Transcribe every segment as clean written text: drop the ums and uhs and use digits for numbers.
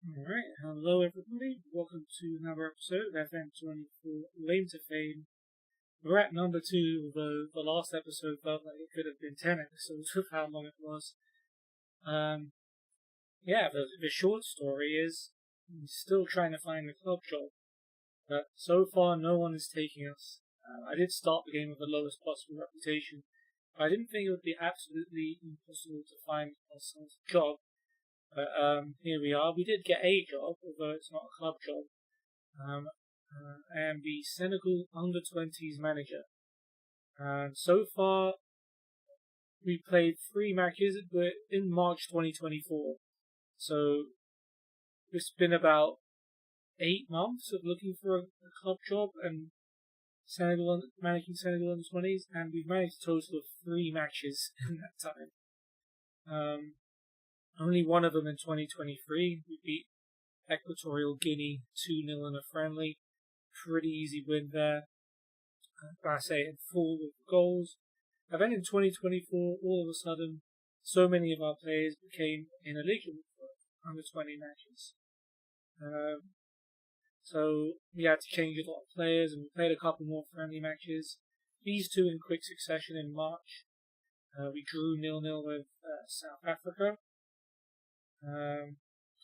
Alright, hello everybody, welcome to another episode of FM24 Lame to Fame. We're at number 2, although the last episode felt like it could have been 10 episodes with how long it was. The short story is, I'm still trying to find a club job, but so far no one is taking us. I did start the game with the lowest possible reputation, but I didn't think it would be absolutely impossible to find ourselves a job. But here we are. We did get a job, although it's not a club job. I am the Senegal U20s manager. So far, we played 3 matches in March 2024. So it's been about 8 months of looking for a club job and managing Senegal U20s, and we've managed a total of 3 matches in that time. Only one of them in 2023. We beat Equatorial Guinea 2-0 in a friendly. Pretty easy win there. I say in full with goals. And then in 2024, all of a sudden, so many of our players became ineligible for under 20 matches. So we had to change a lot of players, and we played a couple more friendly matches. These 2 in quick succession in March. We drew 0-0 with South Africa.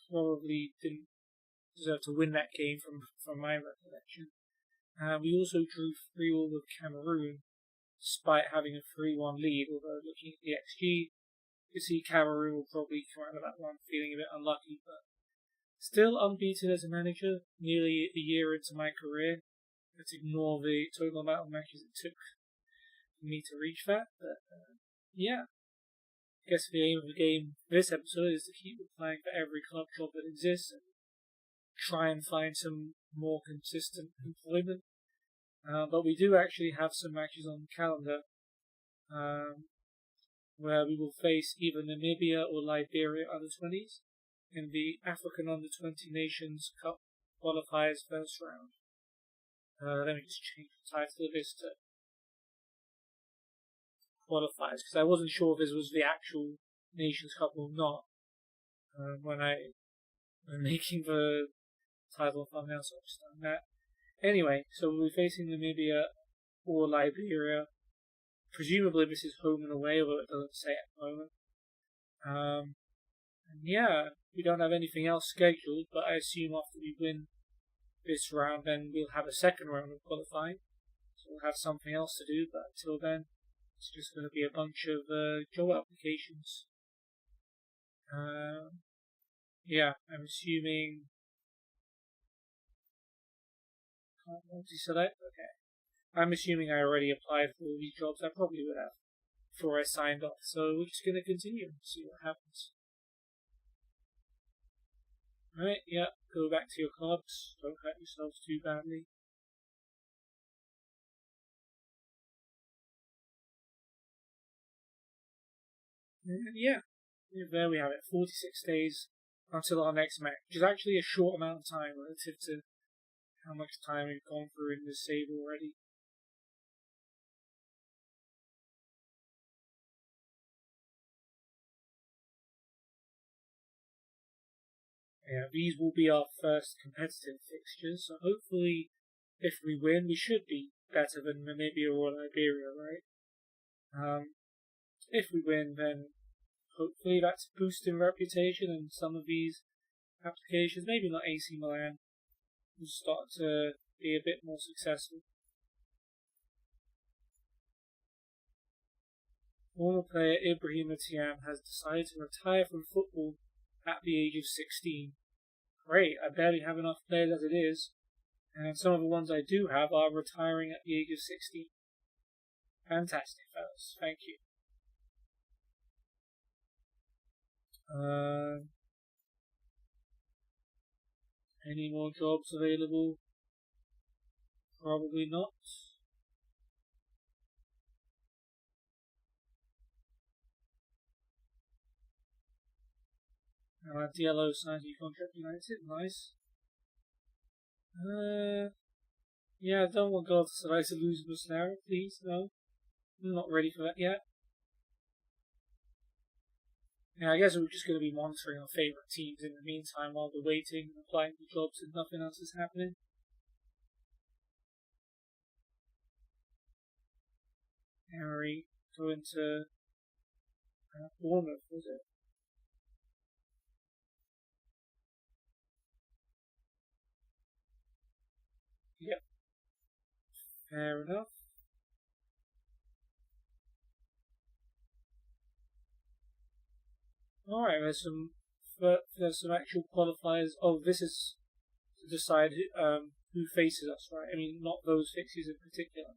Probably didn't deserve to win that game from my recollection. We also drew 3-3 with Cameroon, despite having a 3-1 lead, although looking at the XG, you can see Cameroon will probably come out of that one feeling a bit unlucky, but still unbeaten as a manager, nearly a year into my career. Let's ignore the total amount of matches it took for me to reach that, but I guess the aim of the game this episode is to keep applying for every club job that exists and try and find some more consistent employment. But we do actually have some matches on the calendar where we will face either Namibia or Liberia under-20s in the African under-20 Nations Cup qualifiers first round. Let me just change the title of this to qualifiers, because I wasn't sure if this was the actual Nations Cup or not when making the title thumbnail, so I've just done that. Anyway, so we'll be facing Namibia or Liberia. Presumably this is home and away, although it doesn't say at the moment. We don't have anything else scheduled, but I assume after we win this round, then we'll have a second round of qualifying. So we'll have something else to do, but until then, it's just going to be a bunch of job applications. I'm assuming. Can't multi-select? Okay. I'm assuming I already applied for all these jobs. I probably would have before I signed off. So we're just going to continue and see what happens. Alright, go back to your clubs. Don't hurt yourselves too badly. There we have it. 46 days until our next match, which is actually a short amount of time relative to how much time we've gone through in this save already. These will be our first competitive fixtures, so hopefully if we win, we should be better than Namibia or Liberia, right? If we win, then hopefully that's boosting reputation, and some of these applications, maybe not AC Milan, will start to be a bit more successful. Former player Ibrahim Atiam has decided to retire from football at the age of 16. Great, I barely have enough players as it is, and some of the ones I do have are retiring at the age of 16. Fantastic, fellas. Thank you. Any more jobs available? Probably not. Diallo signs new contract United. Nice. I don't want Galatasaray to lose Muslera, please. No. I'm not ready for that yet. Yeah, I guess we're just going to be monitoring our favourite teams in the meantime while we're waiting and applying for jobs and nothing else is happening. Emery going to Bournemouth, was it? Yep, fair enough. Alright, there's some actual qualifiers. Oh, this is to decide who faces us, right? I mean, not those fixtures in particular.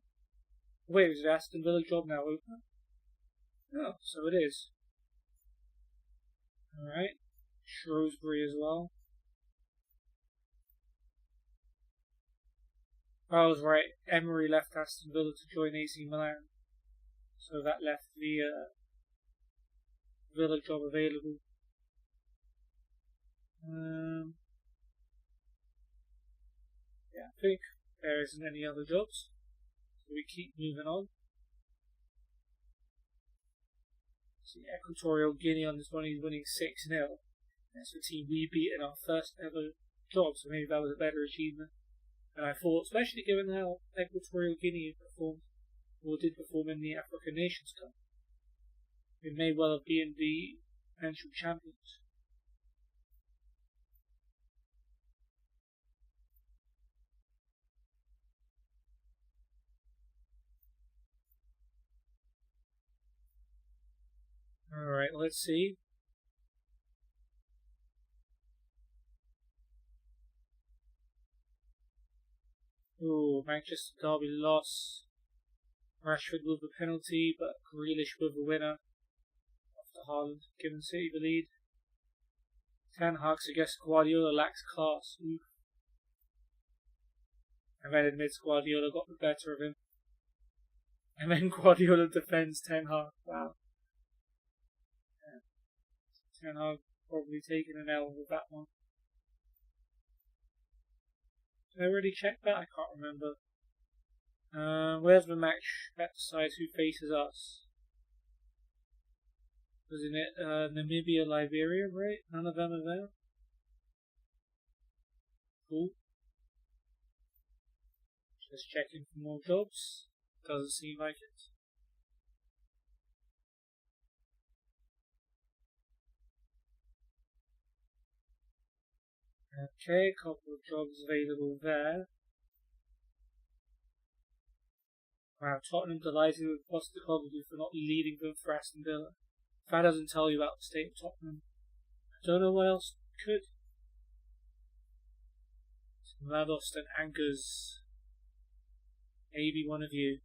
Wait, is the Aston Villa job now open? Oh, so it is. Alright. Shrewsbury as well. I was right. Emery left Aston Villa to join AC Milan. So that left the Villa job available. Yeah, I think there isn't any other jobs. So we keep moving on. See, Equatorial Guinea on this one, he's winning 6-0. That's the team we beat in our first ever job, so maybe that was a better achievement than I thought, especially given how Equatorial Guinea performed, or did perform in the African Nations Cup. They may well have been the eventual champions. Alright, let's see. Ooh, Manchester Derby loss. Rashford with the penalty, but Grealish with the winner. After Haaland given City the lead. Ten Hag suggests Guardiola lacks class. Oof. And then admits Guardiola got the better of him. And then Guardiola defends Ten Hag. Wow. Yeah. Ten Hag probably taking an L with that one. Did I already check that? I can't remember. Where's the match that decides who faces us? Wasn't it Namibia, Liberia, right? None of them are there? Cool. Just checking for more jobs. Doesn't seem like it. Okay, a couple of jobs available there. Wow, Tottenham delighted with Postecoglou for not leading them for Aston Villa. If that doesn't tell you about the state of Tottenham, I don't know what else could. Lados and Anchors. Maybe one of you.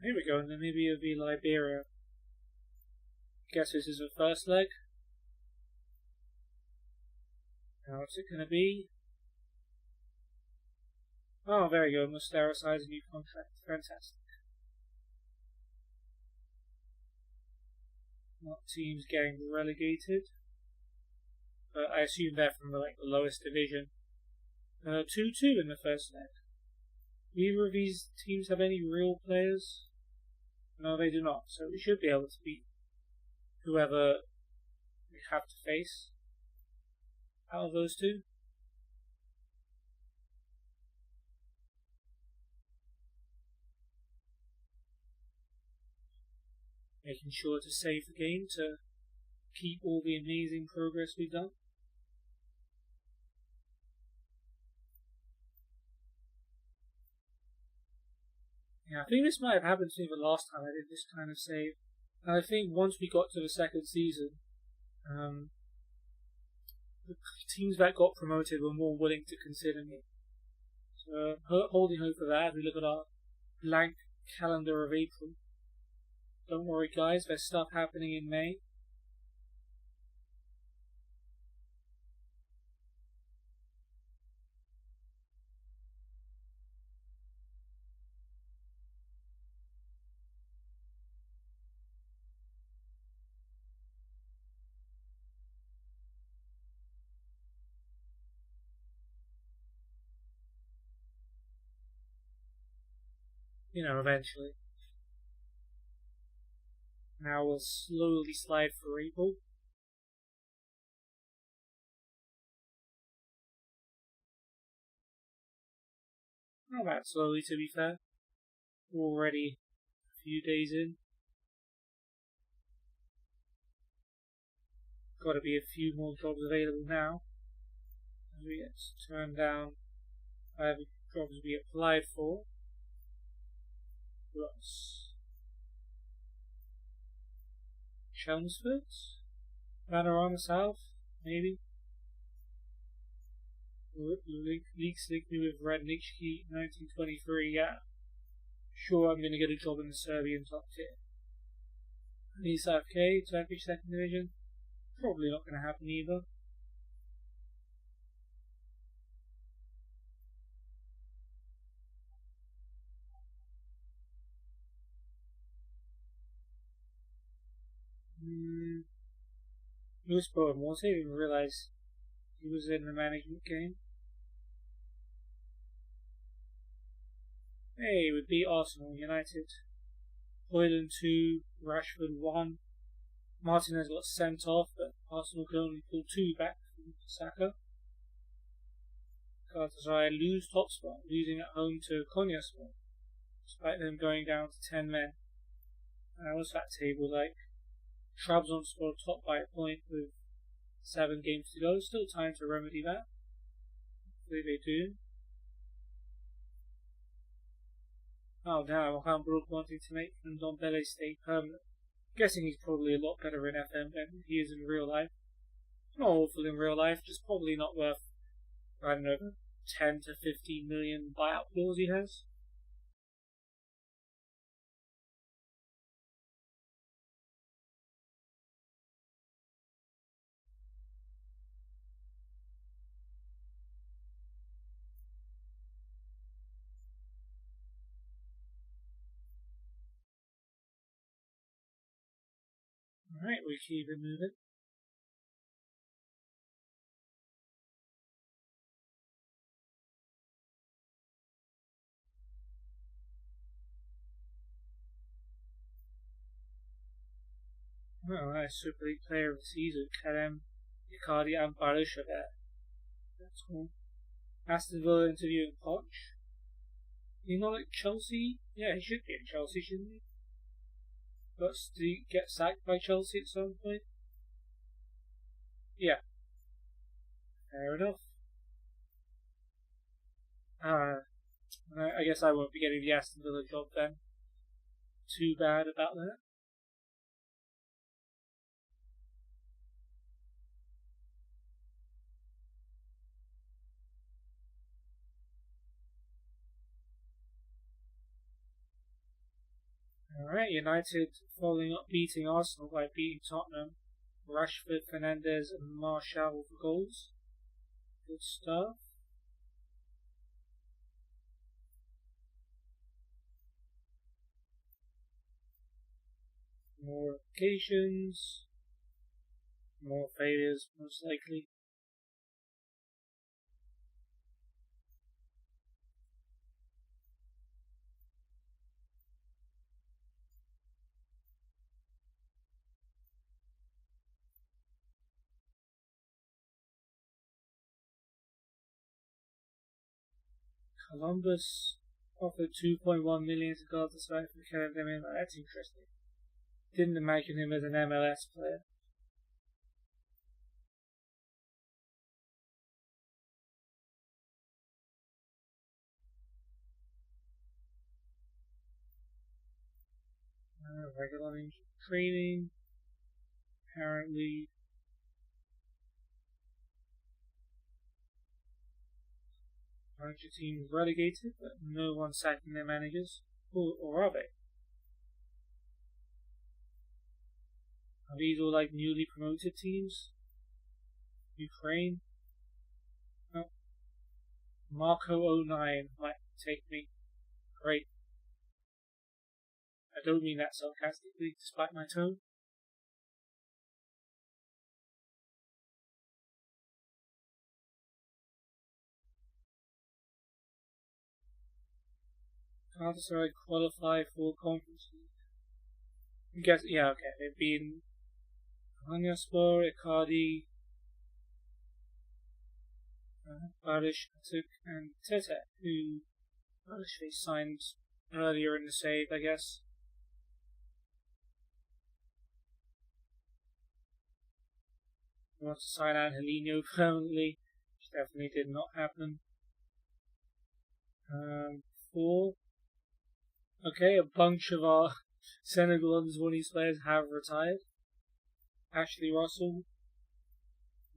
Here we go, Namibia v Liberia. Guess this is the first leg. Now what's it gonna be? Oh, there you go, Mustara signs a new contract. Fantastic. Not teams getting relegated. But I assume they're from the lowest division. 2-2 in the first leg. Do either of these teams have any real players? No, they do not. So we should be able to beat whoever we have to face out of those two. Making sure to save the game to keep all the amazing progress we've done. Yeah, I think this might have happened to me the last time I did this kind of save. And I think once we got to the second season, the teams that got promoted were more willing to consider me. So, holding hope for that, we look at our blank calendar of April. Don't worry, guys, there's stuff happening in May. eventually. Now we'll slowly slide through April. Not that slowly, to be fair. Already a few days in. Got to be a few more jobs available now. As we get turned down by the jobs we applied for. Plus Chelmsford? Panorama South? Maybe? Leaks link me with Red HK 1923, yeah. Sure, I'm going to get a job in the Serbian top tier. East FK, Turkish 2nd Division? Probably not going to happen either. Lewis Bowen, I didn't even realise he was in the management game. Hey, we beat Arsenal United. Hoyland 2, Rashford 1. Martinez got sent off, but Arsenal could only pull 2 back from Saka. Galatasaray lose top spot, losing at home to Konyaspor, despite them going down to 10 men. And what's that table like? Trabzonspor top by a point with 7 games to go. Still time to remedy that. Hopefully they do. Oh damn, Okan Buruk wanting to make Ndombele stay permanent. Guessing he's probably a lot better in FM than he is in real life. Not awful in real life, just probably not worth, I don't know, 10 to 15 million buyout clause he has. Alright, we keep it moving. Well, nice Super League player of the season, Kerem Icardi and Barusha there. That's cool. Aston Villa interviewing Poch. You know, like Chelsea? Yeah, he should be in Chelsea, shouldn't he? But did he get sacked by Chelsea at some point? Yeah. Fair enough. I guess I won't be getting the Aston Villa job then. Too bad about that. Alright, United following up beating Arsenal by beating Tottenham. Rashford, Fernandes and Martial for goals. Good stuff. More occasions. More failures, most likely. Columbus offered 2.1 million to Galatasaray for Kerem Demirbay. That's interesting. Didn't imagine him as an MLS player. Regular training. Apparently, a bunch of teams relegated, but no one sacking their managers. Or are they? Are these all like newly promoted teams? Ukraine? Oh. Marco 09 might take me. Great. I don't mean that sarcastically, despite my tone. Galatasaray qualify for Conference League. Guess, yeah, okay. They've been Anyaspor, Icardi, Barish, Atuk, and Tete, who Barish they signed earlier in the save, I guess. They want to sign Angelino permanently, which definitely did not happen. 4. Okay, a bunch of our Senegal U20s players have retired. Ashley Russell,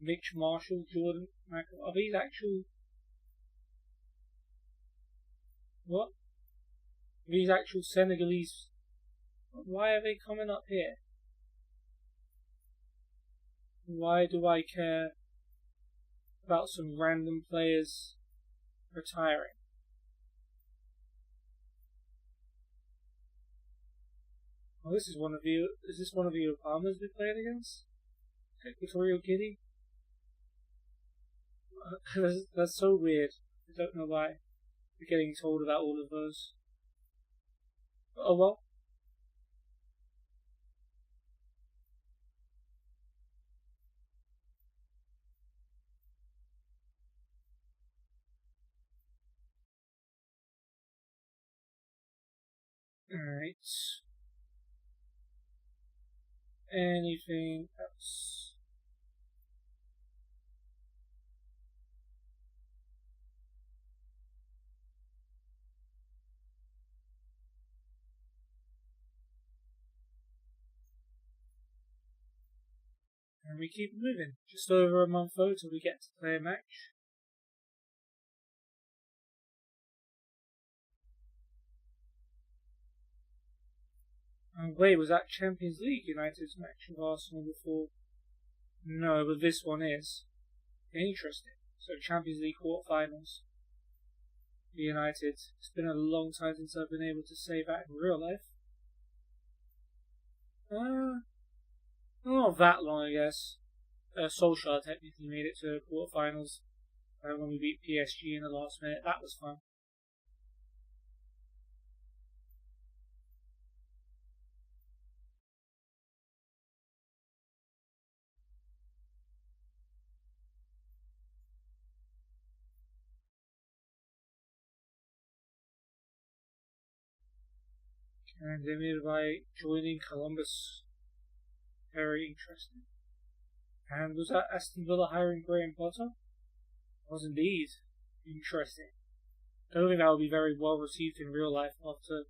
Mitch Marshall, Jordan Michael. Are these actual... What? Are these actual Senegalese? Why are they coming up here? Why do I care about some random players retiring? Oh, this is one of you. Is this one of the Obamas we played against? Equatorial Guinea? That's so weird. I don't know why we're getting told about all of those. Oh well. Alright. Anything else? And we keep moving. Just over a month though till we get to play a match. And wait, was that Champions League United's match with Arsenal before? No, but this one is. Interesting. So Champions League quarterfinals. United. It's been a long time since I've been able to say that in real life. Not that long, I guess. Solskjaer technically made it to quarterfinals when we beat PSG in the last minute. That was fun. And they made it by joining Columbus. Very interesting. And was that Aston Villa hiring Graham Potter? Was indeed. Interesting. I don't think that will be very well received in real life after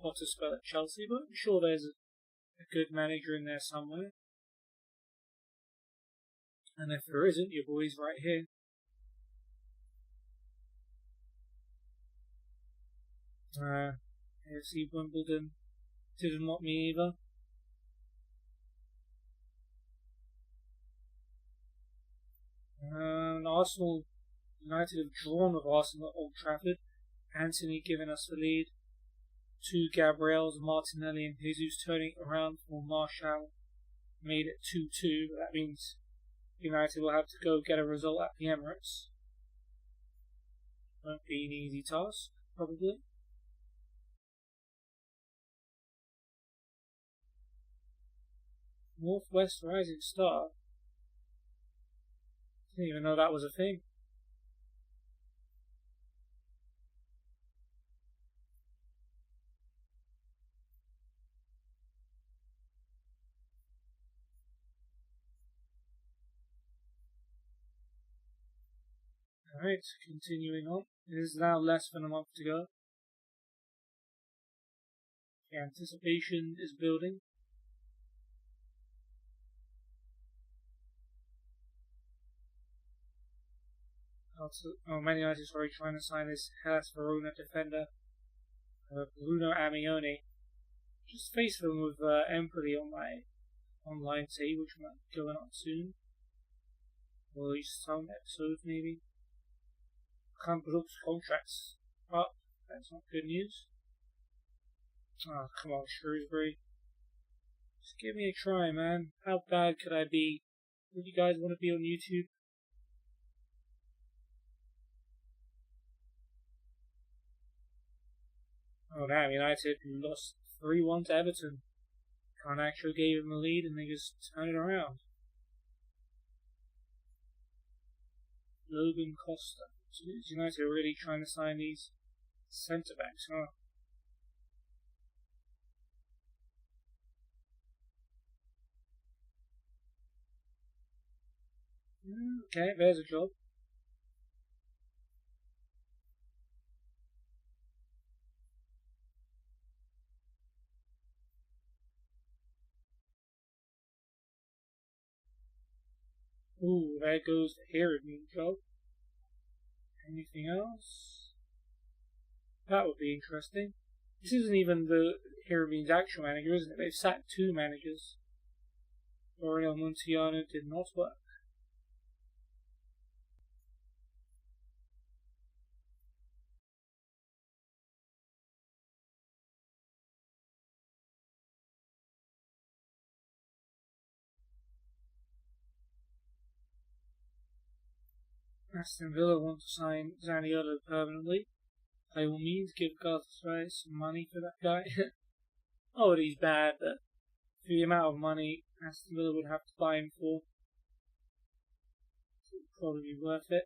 Potter spell at Chelsea, but I'm sure there's a good manager in there somewhere. And if there isn't, your boy's right here. AFC Wimbledon didn't want me either. Arsenal United have drawn with Arsenal at Old Trafford. Anthony giving us the lead. 2 Gabriels, Martinelli and Jesus turning it around for Martial. Made it 2-2, but that means United will have to go get a result at the Emirates. Won't be an easy task, probably. Northwest Rising Star. Didn't even know that was a thing. Alright, continuing on. It is now less than a month to go. The anticipation is building. Man United is already trying to sign this Hellas Verona defender, Bruno Amione. Just faced them with Empoli on my online save, which might be going on soon. Or at least some episodes, maybe. Campbell's contracts up. That's not good news. Oh, come on, Shrewsbury. Just give me a try, man. How bad could I be? Would you guys want to be on YouTube? Oh damn, United lost 3-1 to Everton. Carnacho gave them the lead and they just turned it around. Logan Costa. So United are really trying to sign these centre backs, huh? Okay, there's a job. Ooh, there goes the hero job. Anything else? That would be interesting. This isn't even the hero actual manager, isn't it? They've sacked 2 managers. Oriel Montiano did not work. Aston Villa want to sign Zaniolo permanently. By all means, give Galatasaray some money for that guy. Not that he's bad, but for the amount of money Aston Villa would have to buy him for, it would probably be worth it.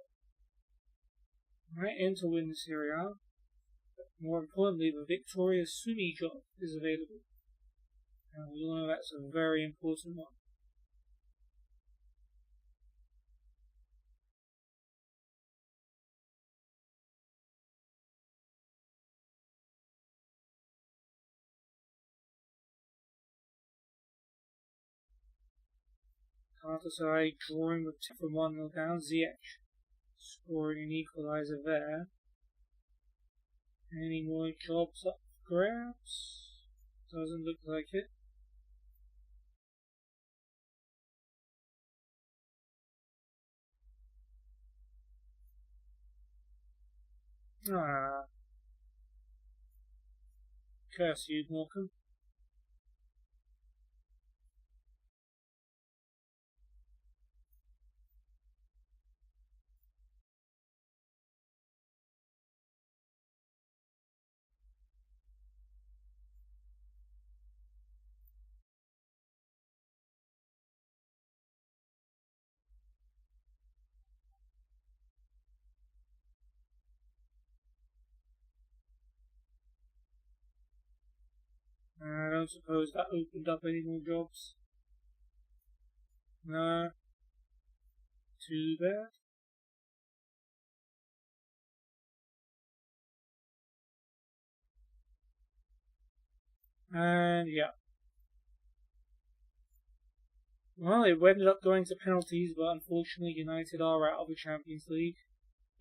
Right, Inter win the Serie A. But more importantly, the Victoria Sumi job is available. And we all know that's a very important one. Galatasaray drawing with 1-0 down. Ziyech scoring an equaliser there. Any more jobs up for grabs? Doesn't look like it. Curse you, Morecambe. I don't suppose that opened up any more jobs. No. Too bad. And yeah. Well, it ended up going to penalties, but unfortunately United are out of the Champions League.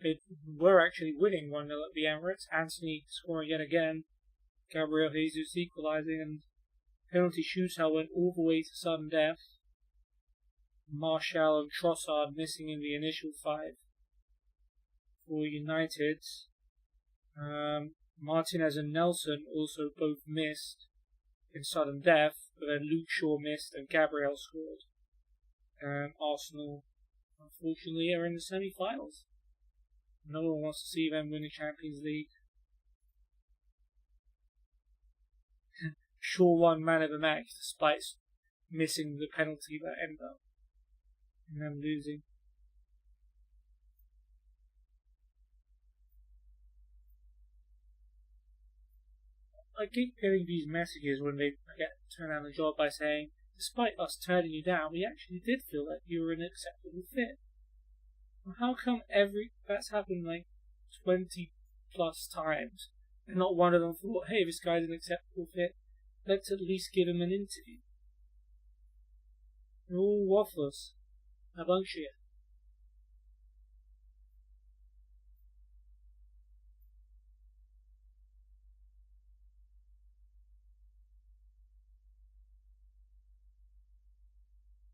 They were actually winning 1-0 at the Emirates. Anthony scoring yet again. Gabriel Jesus equalising, and penalty shootout went all the way to sudden death. Martial and Trossard missing in the initial 5 for United. Martinez and Nelson also both missed in sudden death, but then Luke Shaw missed and Gabriel scored. Arsenal, unfortunately, are in the semi-finals. No one wants to see them win the Champions League. Shaw won man of the match despite missing the penalty that ended up in them losing. I keep getting these messages when they get turned down the job by saying, despite us turning you down, we actually did feel like you were an acceptable fit. Well, how come that's happened like 20 plus times, and not one of them thought, hey, this guy's an acceptable fit, let's at least give him an interview? They're all wafflers. A bunch of you.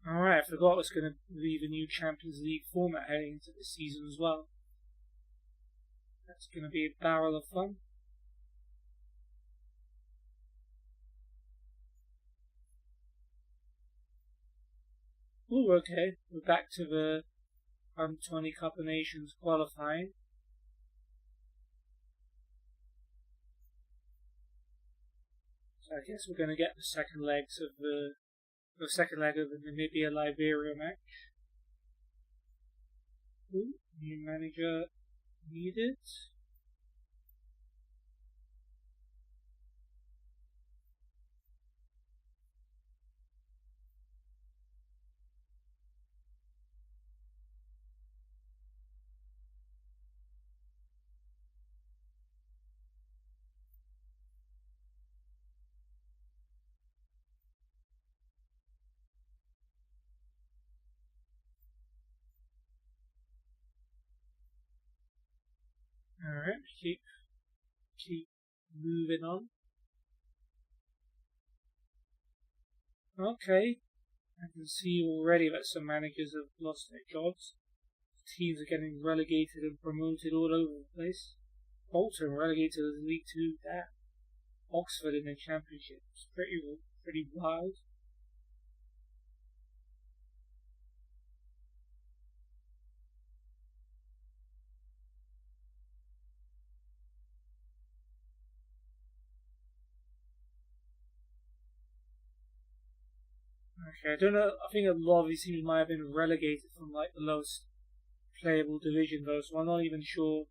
Alright, I forgot I was going to leave a new Champions League format heading into this season as well. That's going to be a barrel of fun. Ooh, okay. We're back to the Under-20 Cup of Nations qualifying. I guess we're going to get the second leg of the Namibia-Liberia match. Ooh, new manager needed. Alright, keep moving on. Okay, I can see already that some managers have lost their jobs. Teams are getting relegated and promoted all over the place. Bolton relegated to the League 2. That Oxford in the Championship. It's pretty wild. Okay, I don't know. I think a lot of these teams might have been relegated from like the lowest playable division though, so I'm not even sure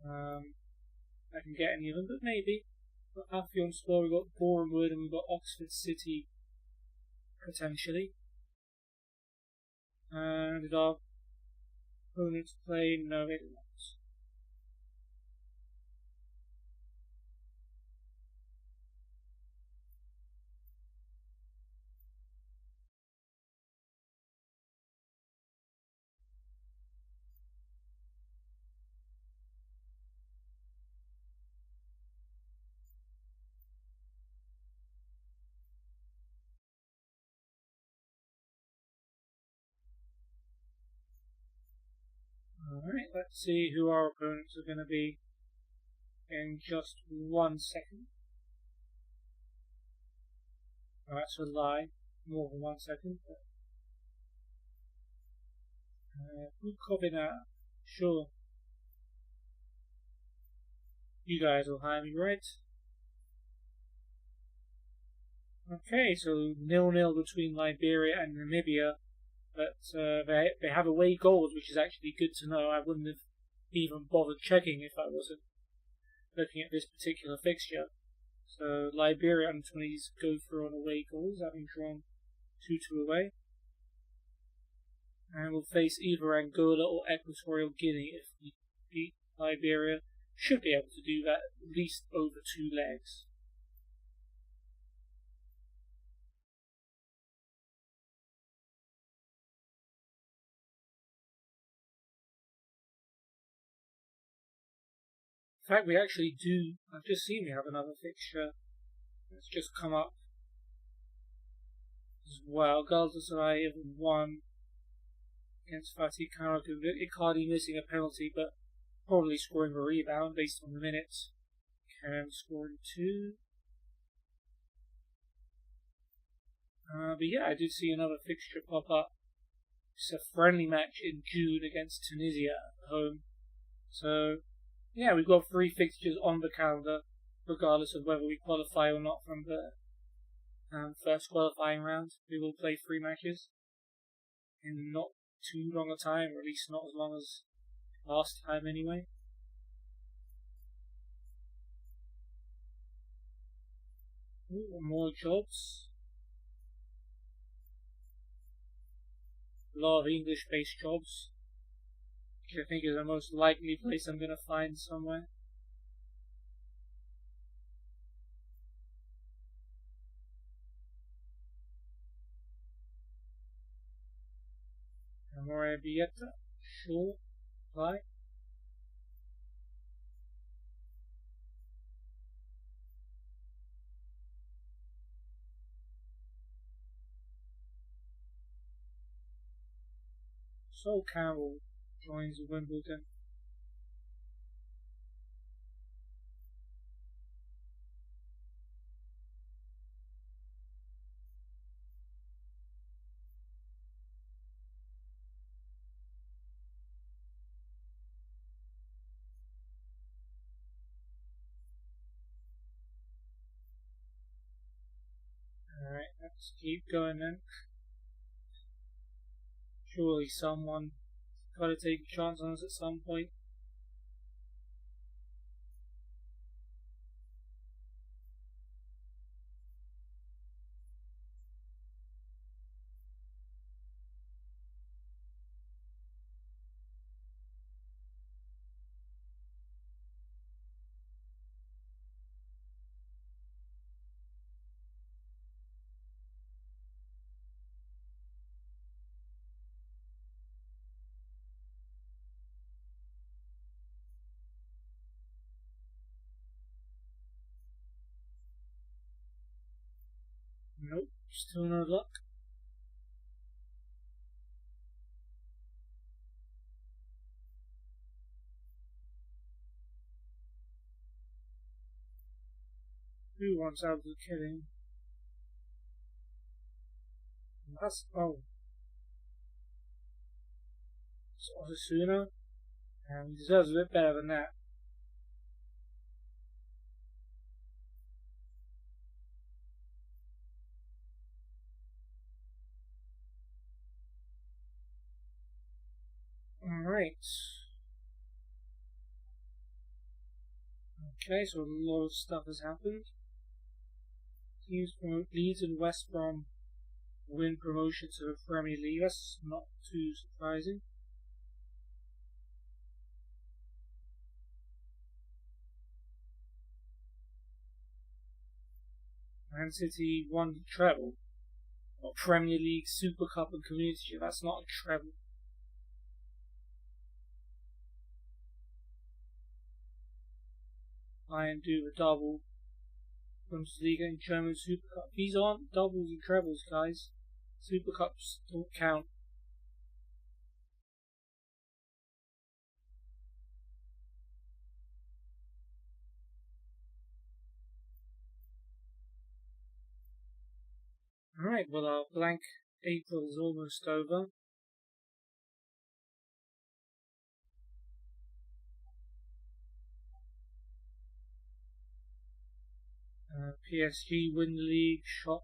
I can get any of them, but maybe. We've got Alfion's squad, we've got Bournemouth, and we've got Oxford City potentially. Did our opponents play? No, they did not. Alright, let's see who our opponents are going to be in just 1 second. Oh, that's a lie. More than 1 second. Bukovina. Sure. You guys will hire me, right? Okay, so 0-0 between Liberia and Namibia. But they have away goals, which is actually good to know. I wouldn't have even bothered checking if I wasn't looking at this particular fixture. So Liberia under 20s go through on away goals, having drawn 2-2 away. And we'll face either Angola or Equatorial Guinea if we beat Liberia. Should be able to do that at least over 2 legs. In fact, we actually do. I've just seen we have another fixture that's just come up as well. Galatasaray have won against Fatih Karagümrük. Icardi missing a penalty, but probably scoring a rebound based on the minutes. Kerem scoring 2. But yeah, I did see another fixture pop up. It's a friendly match in June against Tunisia at home. So yeah, we've got 3 fixtures on the calendar, regardless of whether we qualify or not from the first qualifying round. We will play 3 matches in not too long a time, or at least not as long as last time anyway. Ooh, more jobs. A lot of English-based jobs, which I think is the most likely place I'm going to find somewhere. Amore Bieta, sure, apply. Sol Campbell joins Wimbledon. Let's keep going then. Surely someone gotta take a chance on us at some point. Nope, still no luck. Who wants out of the killing? That's it's Osasuna. He deserves a bit better than that. Alright. Okay, so a lot of stuff has happened. Teams from Leeds and West Brom win promotion to the Premier League. That's not too surprising. Man City won the treble. Or Premier League, Super Cup and Community Shield. That's not a treble. Bayern do a double. Bundesliga and German Super Cup. These aren't doubles and trebles, guys. Super Cups don't count. Alright, well our blank April is almost over. PSG win the league, shock.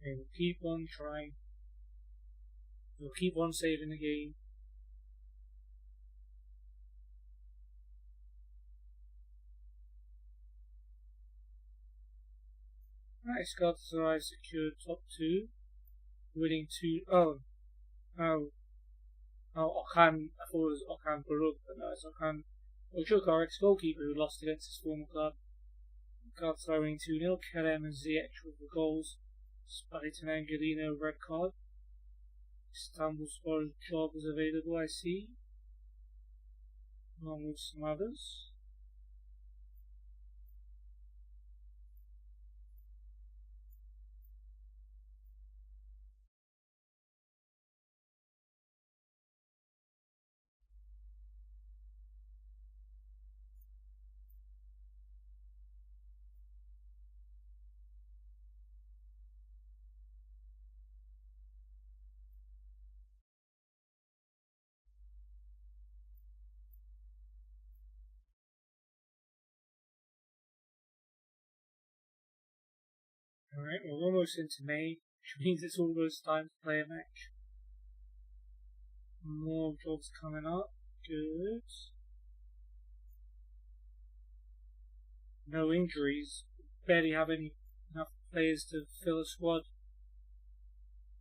Okay, we'll keep on trying. We'll keep on saving the game. Nice, Galatasaray secured top 2. Winning 2. Okan. I thought it was Okan Buruk, but no, it's Okan Ochoa, our ex-goalkeeper, who lost against his former club. Galatasaray winning 2-0. Kerem and Ziyech with the goals. Spite and Angelino red card. Istanbulspor's job is available, I see. Along with some others. Alright, we're almost into May, which means it's almost time to play a match. More jobs coming up. Good. No injuries. Barely have enough players to fill a squad.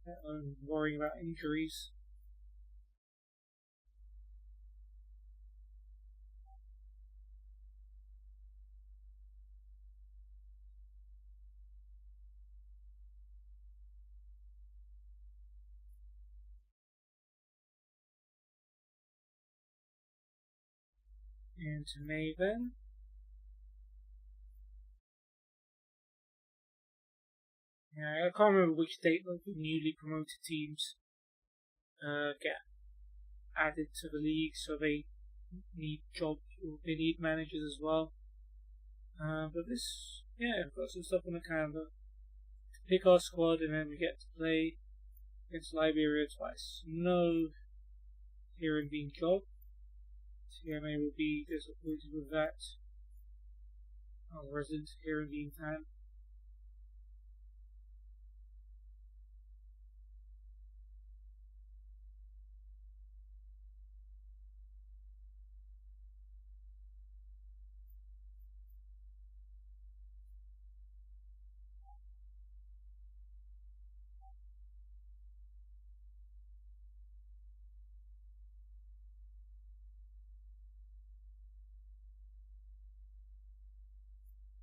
Let alone worrying about injuries. Into May then. Yeah, I can't remember which date the newly promoted teams get. added to the league, so they need jobs, or they need managers as well. But this, yeah, I've got some stuff on the calendar. Pick our squad, and then we get to play against Liberia twice. No Heron Bean job. TMA will be disappointed with that. I'm a resident Heron Bean fan.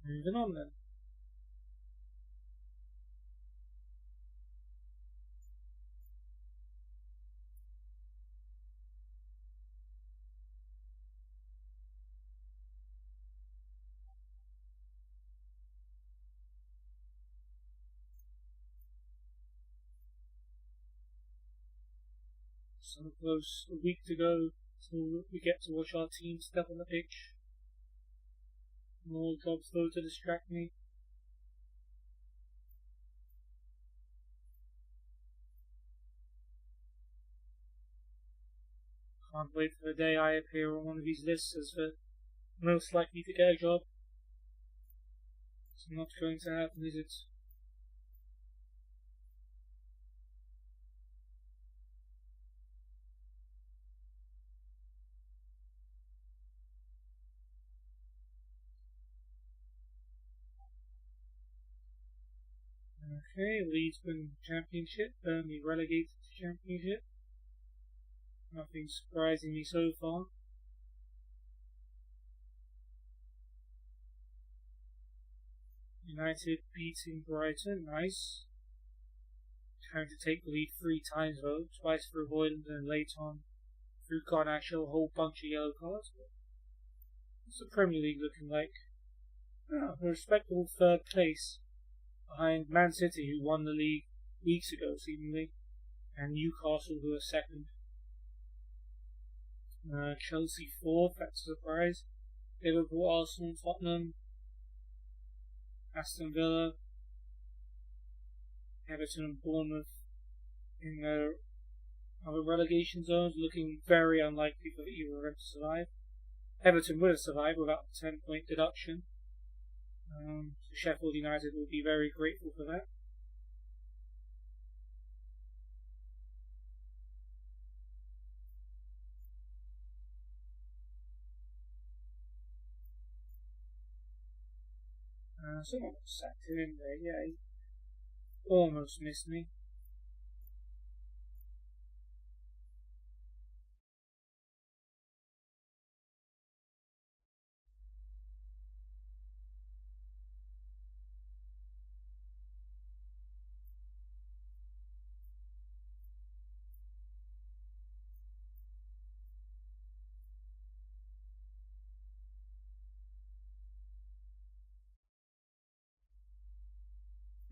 Moving on then. So close, a week to go till we get to watch our team step on the pitch. More jobs though to distract me. Can't wait for the day I appear on one of these lists as the most likely to get a job. It's not going to happen, is it? Okay, Leeds win championship, Burnley relegated to championship. Nothing surprising me so far. United beating Brighton, nice. Trying to take the lead 3 times though, twice through Hoyland and later on through Garnacho, a whole bunch of yellow cards. What's the Premier League looking like? A respectable 3rd place behind Man City, who won the league weeks ago seemingly, and Newcastle, who are 2nd. Chelsea 4th, that's a surprise. Liverpool, Arsenal, Tottenham, Aston Villa, Everton and Bournemouth in the other relegation zones, looking very unlikely for either of them to survive. Everton would have survived without the 10-point deduction. So Sheffield United will be very grateful for that. Someone sacked him in there, yeah, he almost missed me.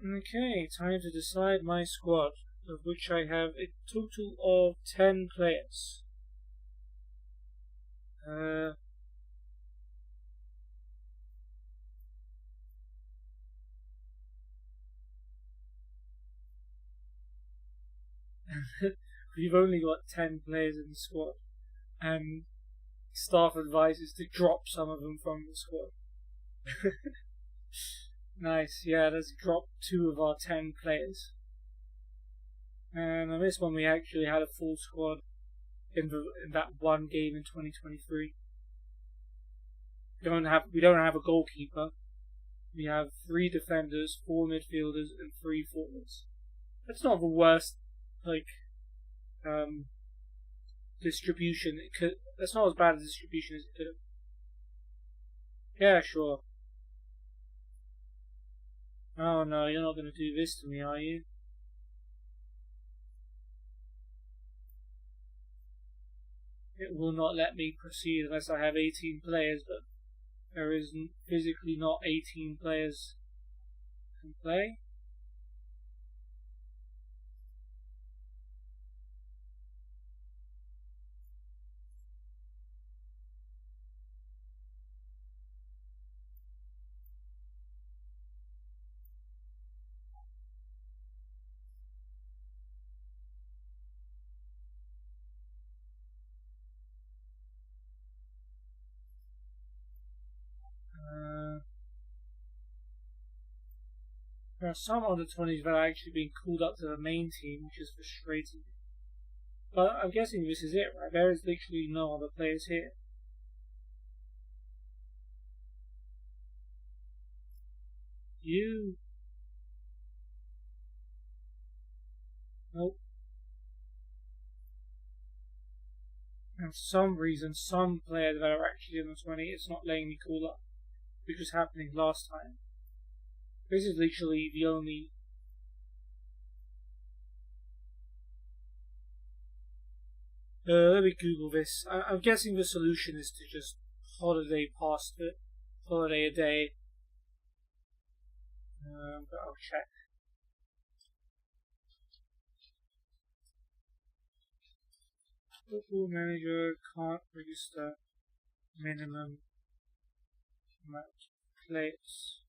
Okay, time to decide my squad, of which I have a total of 10 players. We've only got 10 players in the squad, and staff advice is to drop some of them from the squad. Nice, yeah, let's drop 2 of our 10 players. And on this one we actually had a full squad in that one game in 2023. We don't have a goalkeeper. We have 3 defenders, 4 midfielders, and 3 forwards. That's not the worst, distribution. That's not as bad a distribution as it could have. Yeah, sure. Oh no, you're not going to do this to me, are you? It will not let me proceed unless I have 18 players, but there is physically not 18 players who can play. There are some under-20s that are actually being called up to the main team, which is frustrating. But I'm guessing this is it, right? There is literally no other players here. You... Nope. And for some reason, some players that are actually in the 20, it's not letting me call up, which was happening last time. This is literally the only... let me Google this. I'm guessing the solution is to just holiday past it, holiday a day. But I'll check. Football manager can't register minimum amount of players.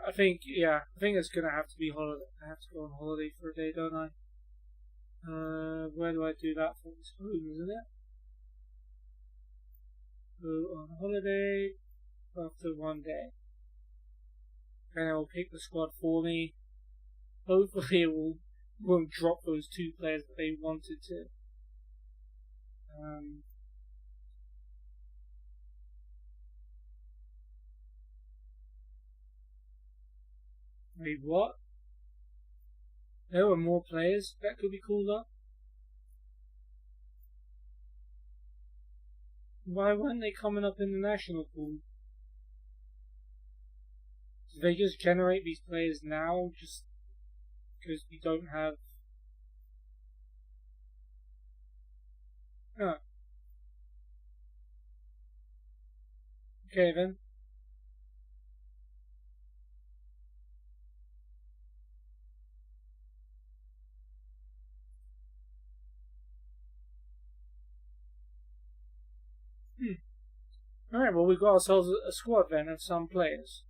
I think it's gonna have to be holiday. I have to go on holiday for a day, don't I? Where do I do that from? It's home, isn't it? Go on holiday after one day. And it will pick the squad for me. Hopefully it won't drop those two players that they wanted to. Wait, what? There were more players that could be called up? Why weren't they coming up in the national pool? Did they just generate these players now just because we don't have... Oh. Okay then. Alright, well we've got ourselves a squad then of some players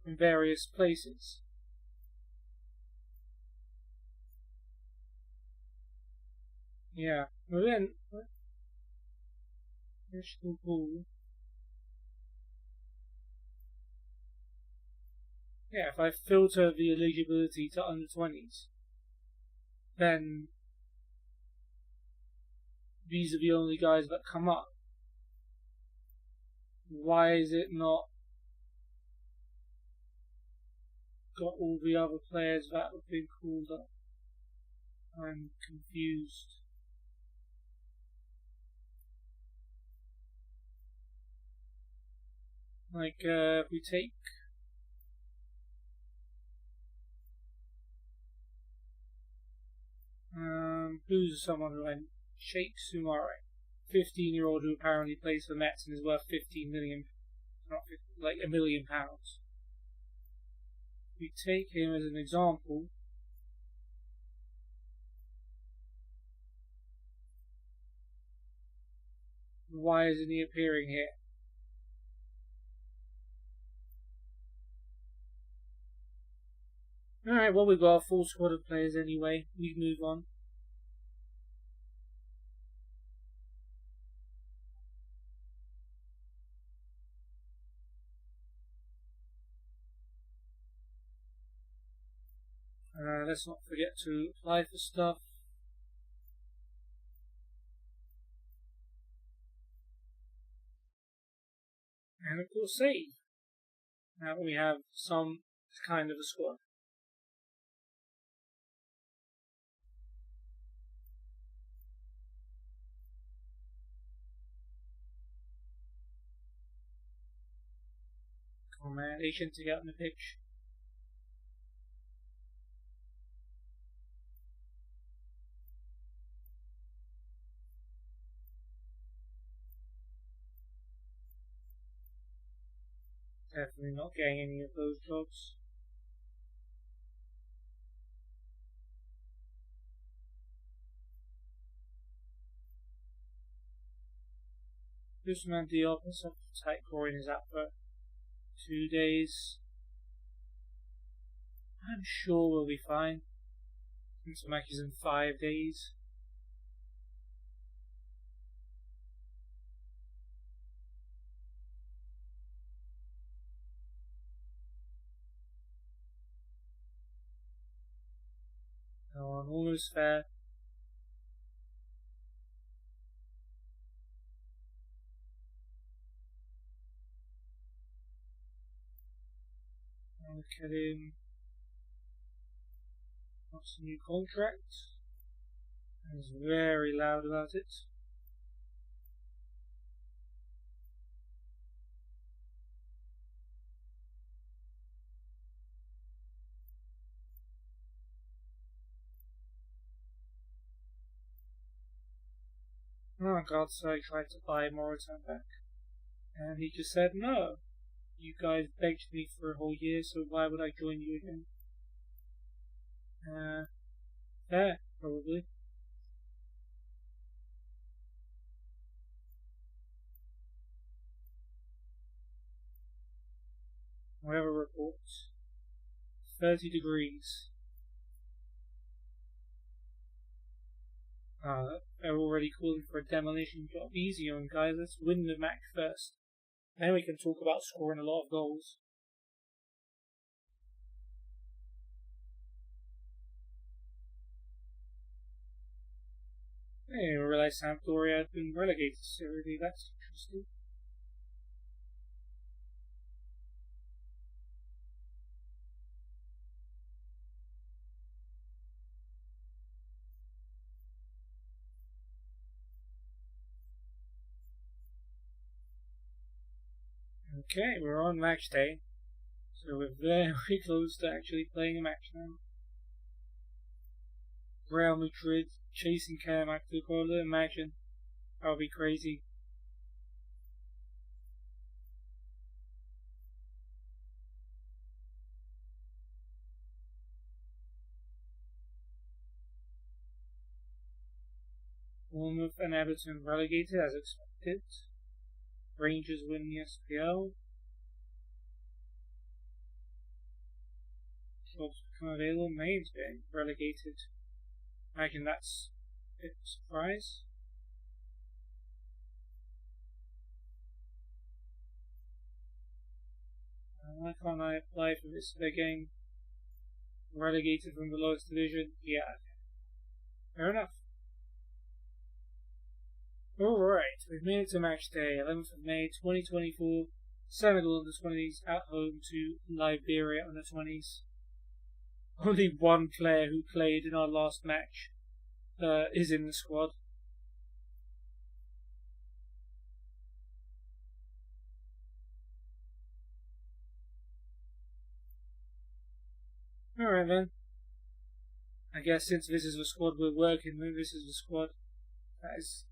from various places. Yeah, well then... National pool. Yeah, if I filter the eligibility to under 20s, then these are the only guys that come up. Why is it not got all the other players that have been called up? I'm confused. Like, if we take who's someone who went? Sheikh Sumare, 15-year-old who apparently plays for Mets and is worth 15 million, not 50, like £1 million. We take him as an example. Why isn't he appearing here? Alright, well we've got a full squad of players anyway. We can move on. Let's not forget to apply for stuff. And of course save. Now we have some kind of a squad. Come on man, Asian to get on the pitch. Definitely not getting any of those jobs. This man Diop and stuff tight groin is out for 2 days. I'm sure we'll be fine. Maki's in 5 days. Oh, I'm almost there. I'll get him. What's a new contract? He's very loud about it. Oh god, so I tried to buy Moritan back. And he just said, no. You guys begged me for a whole year, so why would I join you again? Fair, probably. Weather reports. 30 degrees. They're already calling for a demolition job. Easy on guys, let's win the match first. Then we can talk about scoring a lot of goals. I didn't even realise Sampdoria had been relegated to Serie B. That's interesting. Okay, we're on match day. So we're very close to actually playing a match now. Real Madrid chasing Kermac to goal. Imagine. That would be crazy. Bournemouth and Everton relegated as expected. Rangers win the SPL. Jobs become available. Mainz getting relegated. I imagine that's a bit of a surprise. Why can't I apply for this? They're getting relegated from the lowest division. Yeah, fair enough. Alright, we've made it to match day, 11th of May 2024. Senegal U20s at home to Liberia U20s. Only one player who played in our last match is in the squad. Alright then. I guess since this is the squad we're working with, this is the squad that is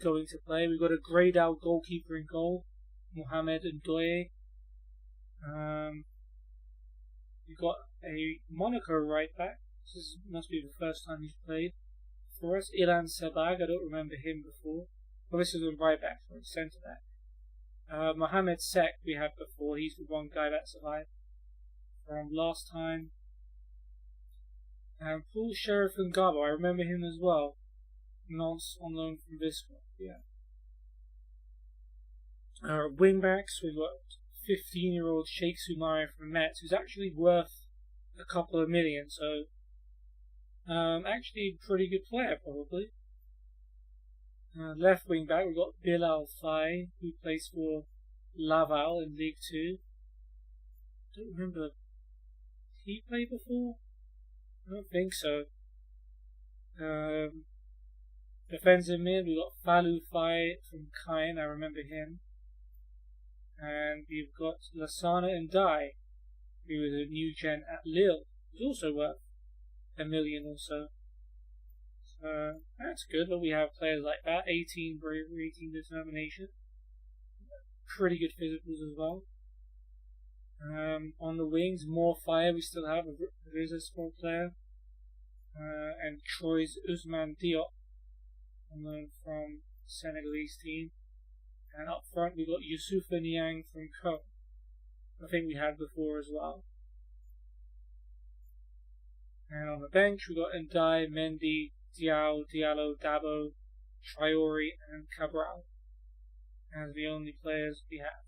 going to play. We've got a greyed out goalkeeper in goal, Mohamed Ndoye. We've got a Monaco right back. This must be the first time he's played for us. Ilan Sebag, I don't remember him before. Well, this is a right back, for centre back. Mohamed Sek we had before. He's the one guy that survived from last time. And Paul Sheriff and Gabo, I remember him as well. Not on loan from this one, yeah. Wing backs, we've got 15-year-old Sheikh Soumare from Metz, who's actually worth a couple of million, so actually a pretty good player, probably. Left wing back, we've got Bilal Faye, who plays for Laval in League 2. I don't remember. Did he play before? I don't think so. Defensive mid, we've got Falou Faye from Caen, I remember him. And we've got Lassana and Dai, who is a new gen at Lille, who's also worth $1 million or so. So that's good that we have players like that. 18 bravery, 18 determination. Pretty good physicals as well. On the wings, more fire. We still have a Rizza squad player. And Troy's Usman Diop, on loan from Senegalese team. And up front, we've got Yusufa Niang from Co. I think we had before as well. And on the bench, we've got Ndai, Mendy, Diallo, Dabo, Traore, and Cabral as the only players we have.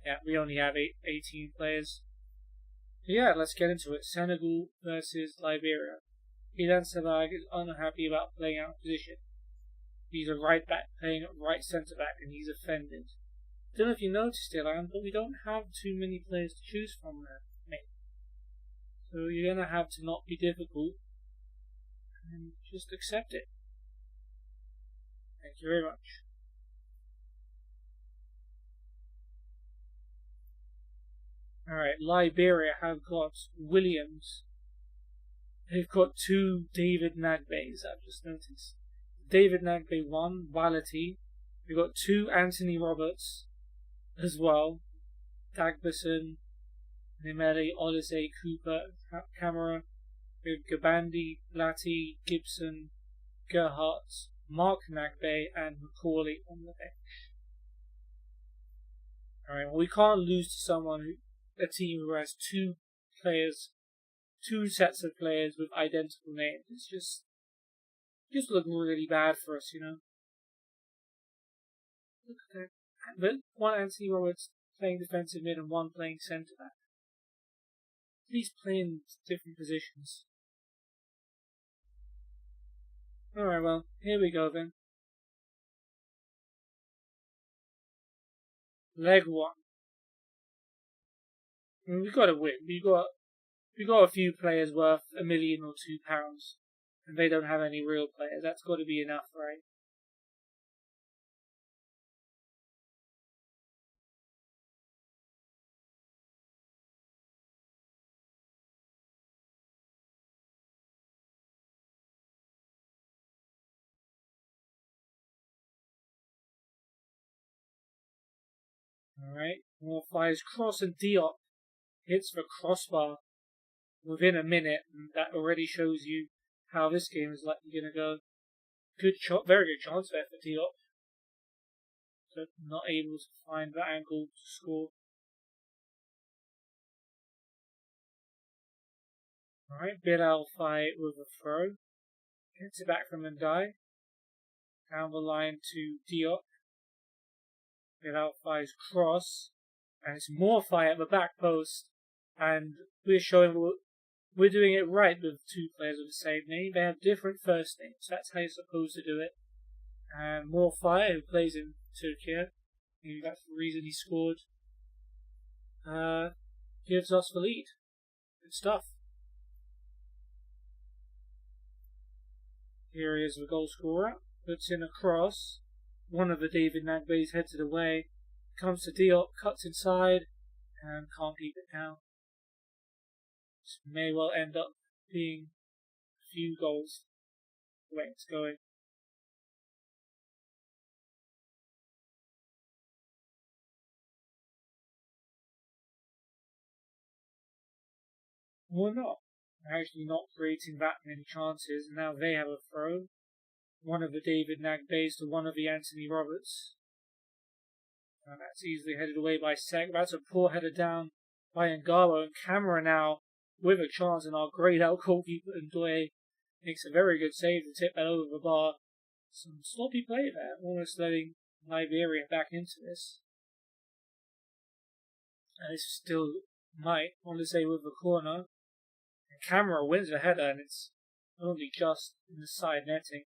Yeah, we only have 18 players. So yeah, let's get into it. Senegal versus Liberia. Ilan Sabag is unhappy about playing out of position. He's a right back playing at right centre back and he's offended. Don't know if you noticed, Ilan, but we don't have too many players to choose from there, mate. So you're going to have to not be difficult and just accept it. Thank you very much. Alright, Liberia have got Williams. They've got 2 David Nagbays, I've just noticed. David Nagbay 1, Wality. We've got 2 Anthony Roberts as well. Dagberson, Nimeli, Olise, Cooper, Camera. We have Gabandi, Lati, Gibson, Gerhardt, Mark Nagbay, and Macaulay on the bench. Alright, well, we can't lose to a team who has 2 sets of players with identical names. It's just look really bad for us, you know. Look at that. But one Anthony Roberts playing defensive mid and one playing centre back. Please play in different positions. Alright, well, here we go then. Leg 1. I mean, we've got to win. We've got a few players worth £1 million or £2, and they don't have any real players. That's got to be enough, right? Alright, more fires cross and Diop hits the crossbar within a minute, and that already shows you how this game is likely going to go. Very good chance there for Diop, but not able to find the angle to score. Alright, Bilal fight with a throw. Gets it back from Ndai. Down the line to Diop. Bilal fires cross. And it's more fire at the back post. And we're showing we're doing it right with 2 players with the same name. They have different first names. That's how you're supposed to do it. And more fire, who plays in Turkey. Maybe that's the reason he scored. Gives us the lead. Good stuff. Here is the goal scorer. Puts in a cross. One of the David Nagbays heads it away. Comes to Diop, cuts inside, and can't keep it down. This may well end up being a few goals the way it's going. Or not. They're actually not creating that many chances, and now they have a throw. One of the David Nagbays to one of the Anthony Roberts. And that's easily headed away by Sek. That's a poor header down by Ngabo, and Camera now with a chance, and our grayed out goalkeeper Ndoye makes a very good save to tip that over the bar. Some sloppy play there, almost letting Liberia back into this. And this still might, want to say, with the corner. And Camera wins the header, and it's only just in the side netting.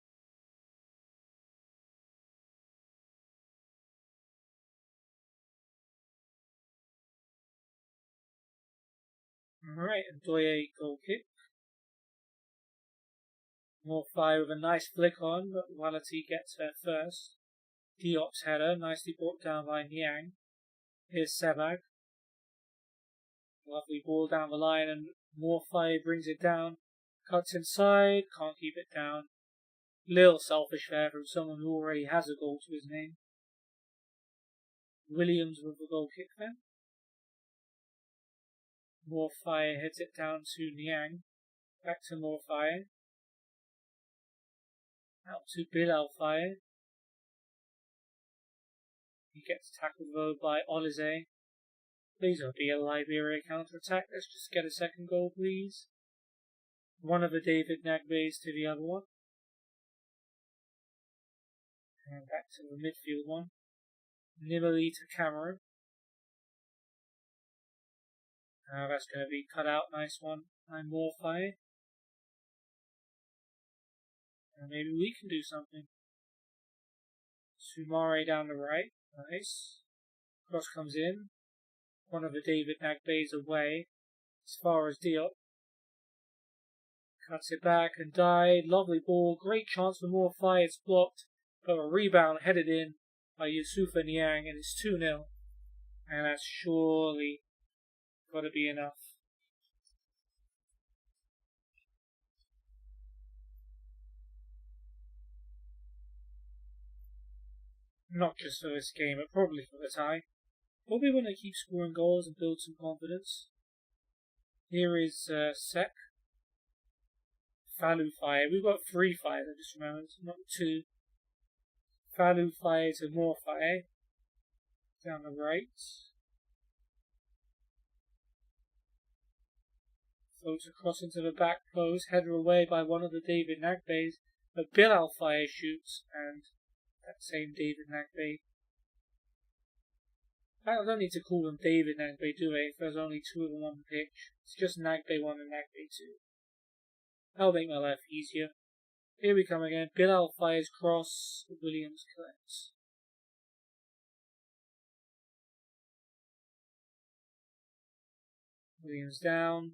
Alright, Ndoye goal kick. More fire with a nice flick on, but Wality gets there first. Diop's header, nicely brought down by Niang. Here's Sebag. Lovely ball down the line, and more fire brings it down. Cuts inside, can't keep it down. Little selfish there from someone who already has a goal to his name. Williams with the goal kick then. More Fire heads it down to Niang. Back to More Fire. Out to Bilal Fire. He gets tackled though by Olize. Please don't be a Liberia counter-attack. Let's just get a second goal, please. One of the David Nagbe's to the other one. And back to the midfield one. Nimali to Cameron. That's going to be cut out. Nice one. I'm More Fire. And maybe we can do something. Sumare down the right. Nice. Cross comes in. One of the David Nagbe's away. As far as Diop. Cuts it back and died. Lovely ball. Great chance for More Fire. It's blocked. But a rebound headed in by Yusufa Niang. And it's 2-0. And that's surely got to be enough. Not just for this game, but probably for the tie. Probably want to keep scoring goals and build some confidence. Here is Sek. Falu Fire. We've got 3 fires, I just remembered, not 2. Falu Fire to More Fire. Down the right. Floats across into the back post. Header away by one of the David Nagbe's. But Bilal Fire shoots, and that same David Nagbe. I don't need to call them David Nagbe, do I? If there's only 2 of them on the pitch. It's just Nagbe 1 and Nagbe 2. That'll make my life easier. Here we come again. Bilal fires cross. Williams collects. Williams down.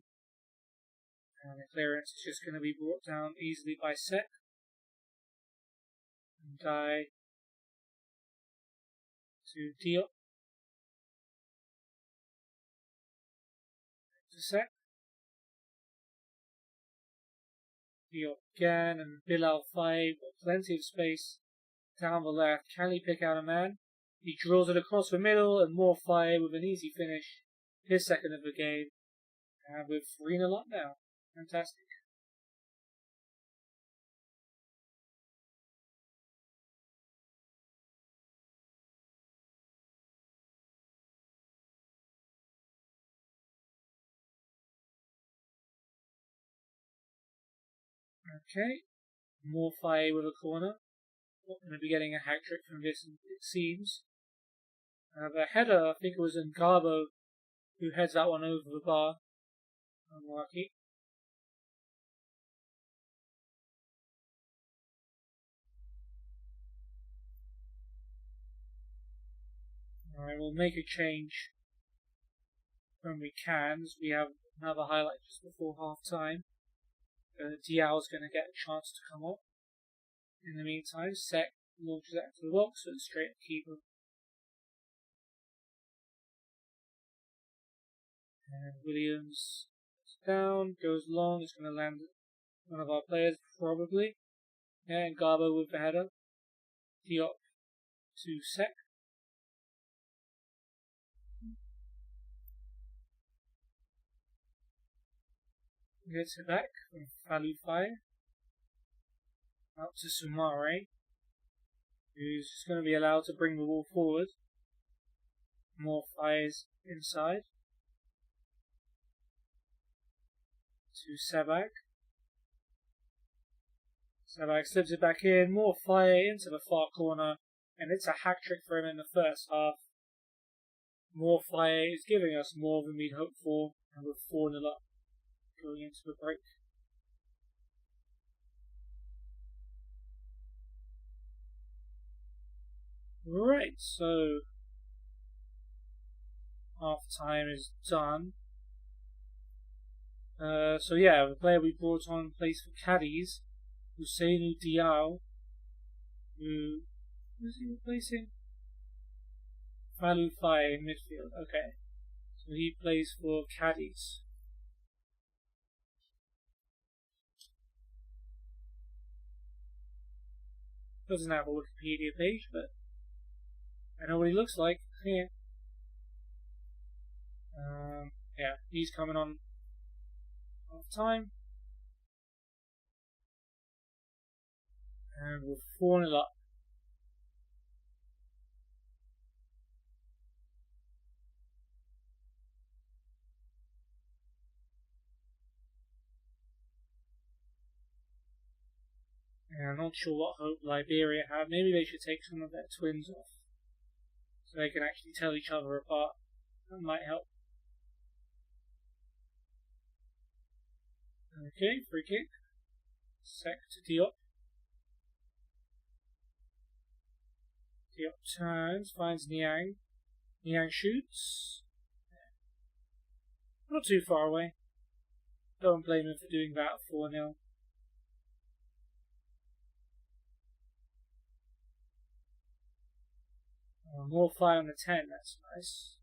And the clearance is just going to be brought down easily by Sek. And Die to Diop. To Sek. Diop again, and Bilal 5, got plenty of space down the left. Can he pick out a man? He drills it across the middle, and More Fire with an easy finish. His second of the game. And we're 3-0 up now. Fantastic. Okay. More Fire with a corner. Not going to be getting a hat trick from this, it seems. The header, I think it was Ngabo who heads that one over the bar. Unlucky. Alright, we'll make a change when we can, as we have another highlight just before half time. Dial's going to get a chance to come up. In the meantime, Sek launches out to the box, so it's straight at keeper. And Williams down, goes long, it's going to land one of our players, probably. Yeah, and Garbo with the header. Diop to Sek. Gets it back from Falu Fire. Out to Sumare, who's just going to be allowed to bring the ball forward. More Fires inside. To Sebag. Sebag slips it back in. More Fire into the far corner. And it's a hat trick for him in the first half. More Fire is giving us more than we'd hoped for. And we're 4-0 up going into the break. Right, so half time is done. So yeah, the player we brought on plays for Cadiz, Ousseynou Diao, who's he replacing? Falu Faye in midfield. Okay, so he plays for Cadiz. Doesn't have a Wikipedia page, but I know what he looks like. clear. Yeah, he's coming on time. And we're 4-0 up. And I'm not sure what hope Liberia have. Maybe they should take some of their twins off, so they can actually tell each other apart. That might help. Okay, free kick. Sec to Diop. Diop turns, finds Niang. Niang shoots. Not too far away. Don't blame him for doing that 4-0. More fly on the 10, that's nice.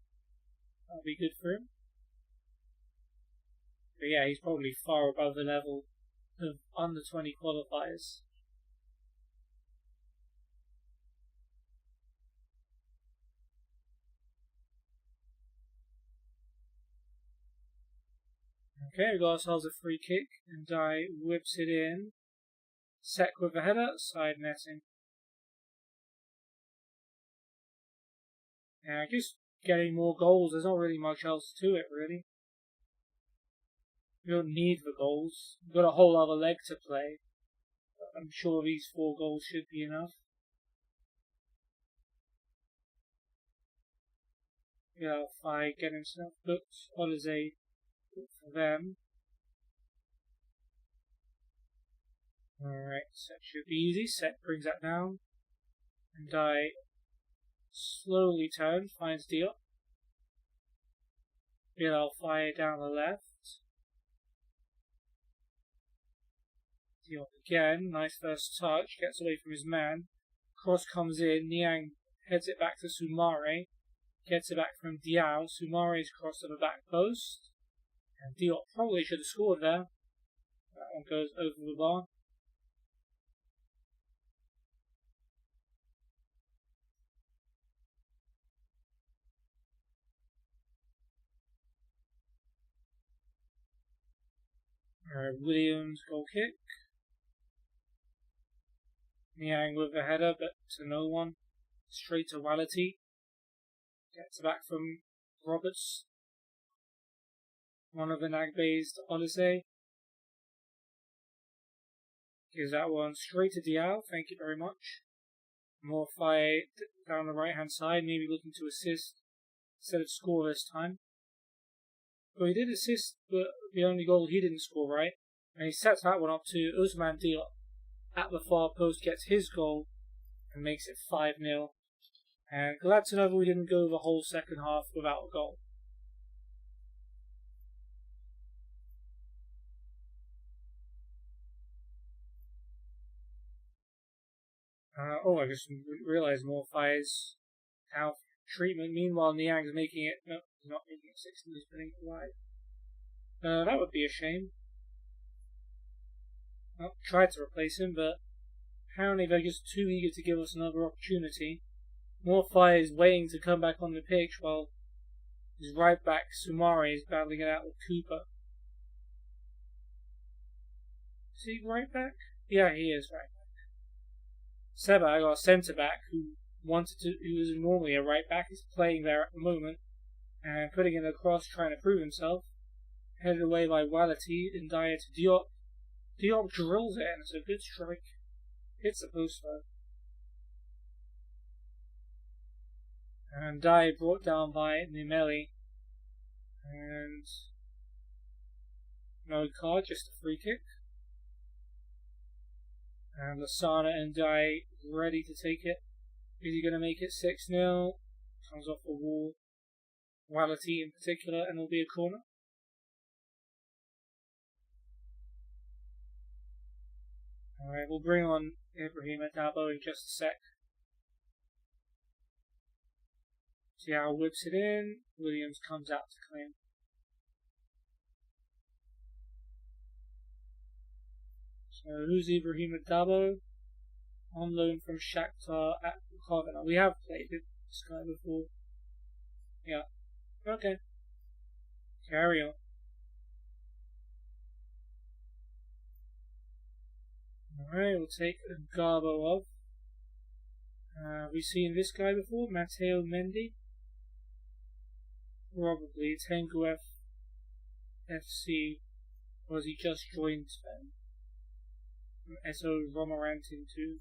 That'll be good for him. But yeah, he's probably far above the level of under 20 qualifiers. Okay, we got ourselves a free kick, and Dai whips it in. Sec with a header, side netting. Yeah, just getting more goals. There's not really much else to it, really. We don't need the goals. We've got a whole other leg to play. I'm sure these 4 goals should be enough. Yeah, if I get himself booked, Olise for them. Alright, Set should be easy. Set brings that down. And I slowly turns, finds Diop. Bilal fire down the left. Diop again, nice first touch, gets away from his man. Cross comes in, Niang heads it back to Sumare. Gets it back from Diao. Sumare's cross to the back post. And Diop probably should have scored there. That one goes over the bar. Williams goal kick. Niang with a header, but to no one. Straight to Wality. Gets back from Roberts. One of the Nagbays to Olise. Gives that one straight to Diao. Thank you very much. More fire down the right hand side. Maybe looking to assist instead of score this time. Well, he did assist, but the only goal he didn't score, right? And he sets that one up to Usman Diop. At the far post, gets his goal and makes it 5-0. And glad to know that we didn't go the whole second half without a goal. I just realised more fires out treatment. Meanwhile, Niang's making it. No, he's not making it 60, he's putting it wide. That would be a shame. Well, tried to replace him, but apparently they're just too eager to give us another opportunity. Morfire is waiting to come back on the pitch while his right back Sumare is battling it out with Cooper. Is he right back? Yeah, he is right back. Sebag, our centre back, who is normally a right back, is playing there at the moment and putting in a cross, trying to prove himself. Headed away by Wality and Dyer to Diop. Diop drills it and it's a good strike. Hits the post though. And Dyer brought down by Nimeli. And no card, just a free kick. And Lasana and Dye ready to take it. Is he going to make it 6-0? Comes off the wall. Wality in particular, and it'll be a corner. Alright, we'll bring on Ibrahim Adabo in just a sec. Tiao whips it in. Williams comes out to claim. So who's Ibrahim Adabo? On loan from Shakhtar at Kovana. We have played this guy before. Yeah. Okay. Carry on. Alright, we'll take Garbo off. We've seen this guy before, Matteo Mendy. Probably Tengu FC, or has he just joined them? Esso Romorantin too.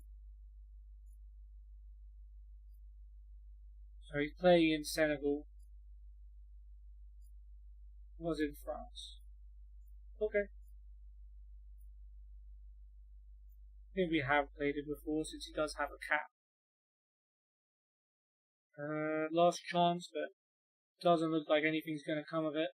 So he's playing in Senegal. Was in France. Okay. I think we have played him before since he does have a cap. Last chance, but doesn't look like anything's going to come of it.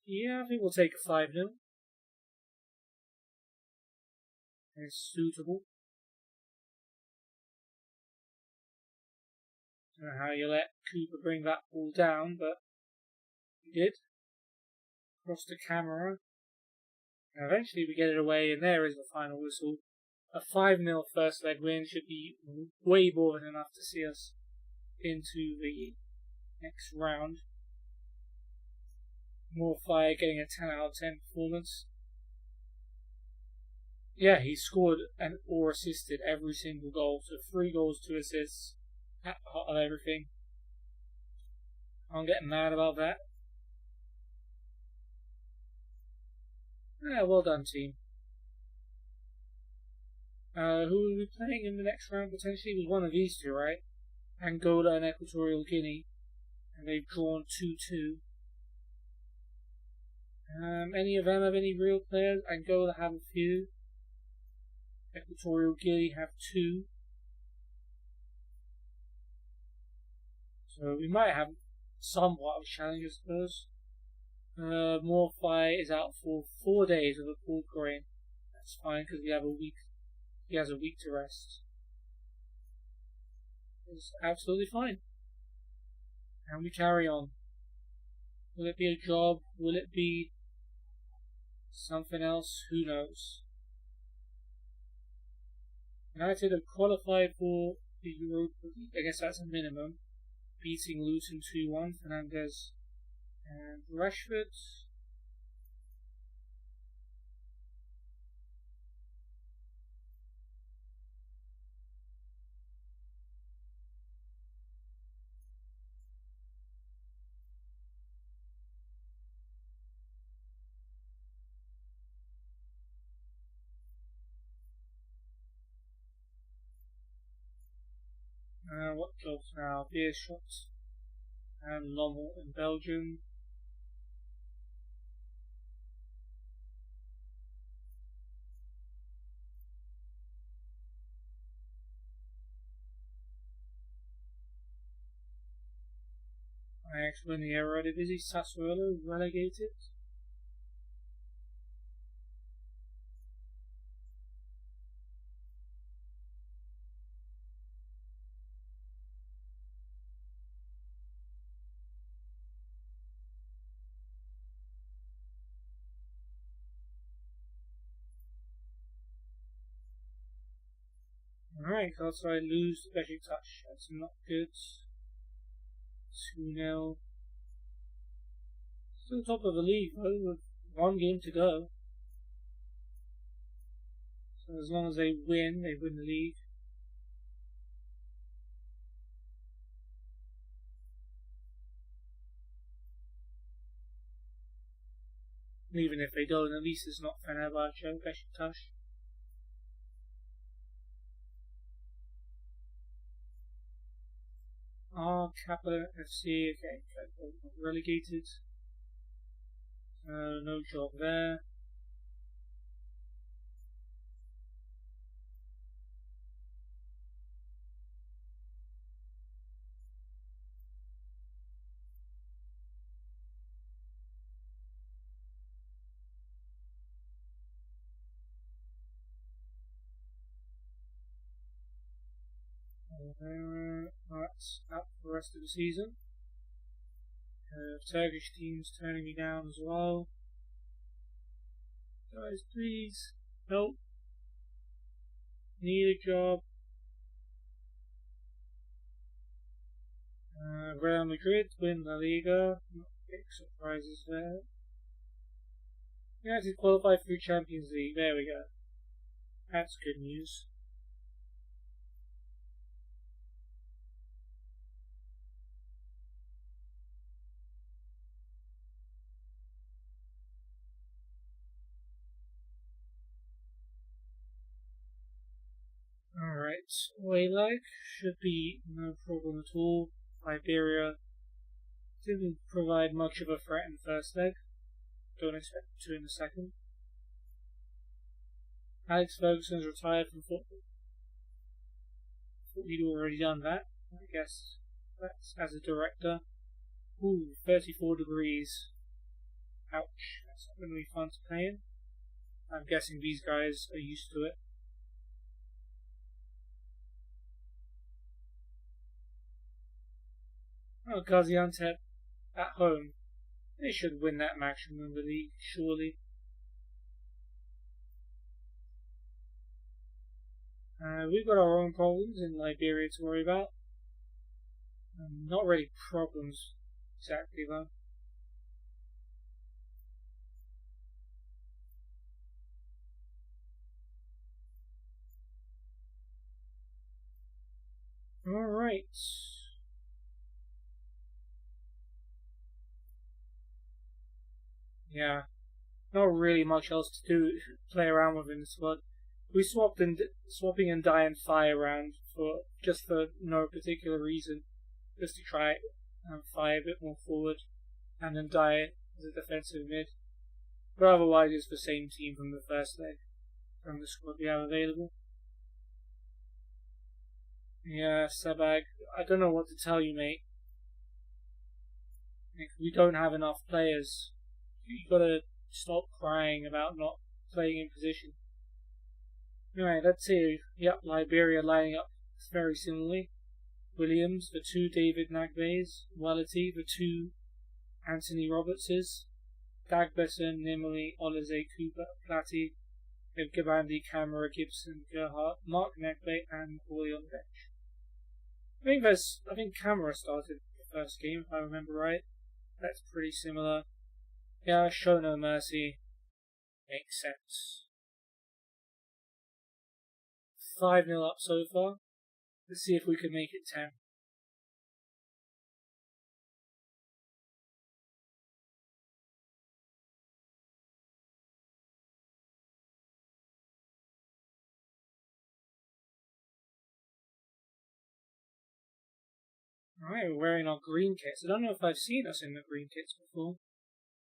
Yeah, I think we'll take a 5-0. It's suitable. Don't know how you let Cooper bring that ball down, but he did. Across the camera. And eventually we get it away, and there is the final whistle. A 5-0 first leg win should be way more than enough to see us into the next round. More Fire getting a 10 out of 10 performance. Yeah, he scored and or assisted every single goal. So 3 goals, 2 assists, at the heart of everything. I'm getting mad about that. Yeah, well done, team. Who will we be playing in the next round potentially? It was one of these two, right? Angola and Equatorial Guinea. And they've drawn 2-2. Any of them have any real players? Angola have a few. Equatorial Guinea have 2. So we might have somewhat of a challenge, I suppose. Morphy is out for 4 days with a pulled groin. That's fine because we have a week. He has a week to rest. It's absolutely fine. And we carry on. Will it be a job? Will it be something else? Who knows? United have qualified for the Europa League. I guess that's a minimum. Beating Luton 2-1. Fernandez and Rashford. What jobs now? Beerschot and Lommel in Belgium. Ajax win the Eredivisie. Sassuolo relegated. Alright, Galatasaray lose to Beşiktaş. That's not good. 2-0. Still top of the league though, with 1 game to go. So as long as they win the league. And even if they don't, at least it's not Fenerbahçe or Beşiktaş. Kappa FC, okay, relegated. No job there. That's out for the rest of the season. Turkish teams turning me down as well. Guys, please. Nope. Need a job. Real Madrid win La Liga. Not big surprises there. United qualify for the Champions League. There we go. That's good news. Alright, away leg should be no problem at all. Liberia didn't provide much of a threat in the first leg. Don't expect to in the second. Alex Ferguson's retired from football. Thought he'd already done that. I guess that's as a director. Ooh, 34 degrees. Ouch. That's not going to be fun to play in. I'm guessing these guys are used to it. Oh, Gaziantep at home. They should win that match and win the league, surely. We've got our own problems in Liberia to worry about. Not really problems exactly though. Alright. Yeah, not really much else to do. Play around with in the squad. We swapping and die and fire around for no particular reason, just to try and fire a bit more forward, and then die as a defensive mid. But otherwise, it's the same team from the first leg, from the squad we have available. Yeah, Sabag, I don't know what to tell you, mate. We don't have enough players. You gotta stop crying about not playing in position. Alright, let's see. Yep, Liberia lining up very similarly. Williams for 2 David Nagbe's, Wality for 2 Anthony Robertses, Dagbeson, Nimley, Olize, Cooper, Platy, Gabandi, Camera, Gibson, Gerhardt, Mark Nagbe, and Hawley on the bench. I think Camera started the first game, if I remember right. That's pretty similar. Yeah, show no mercy. Makes sense. 5-0 up so far. Let's see if we can make it 10. Alright, we're wearing our green kits. I don't know if I've seen us in the green kits before.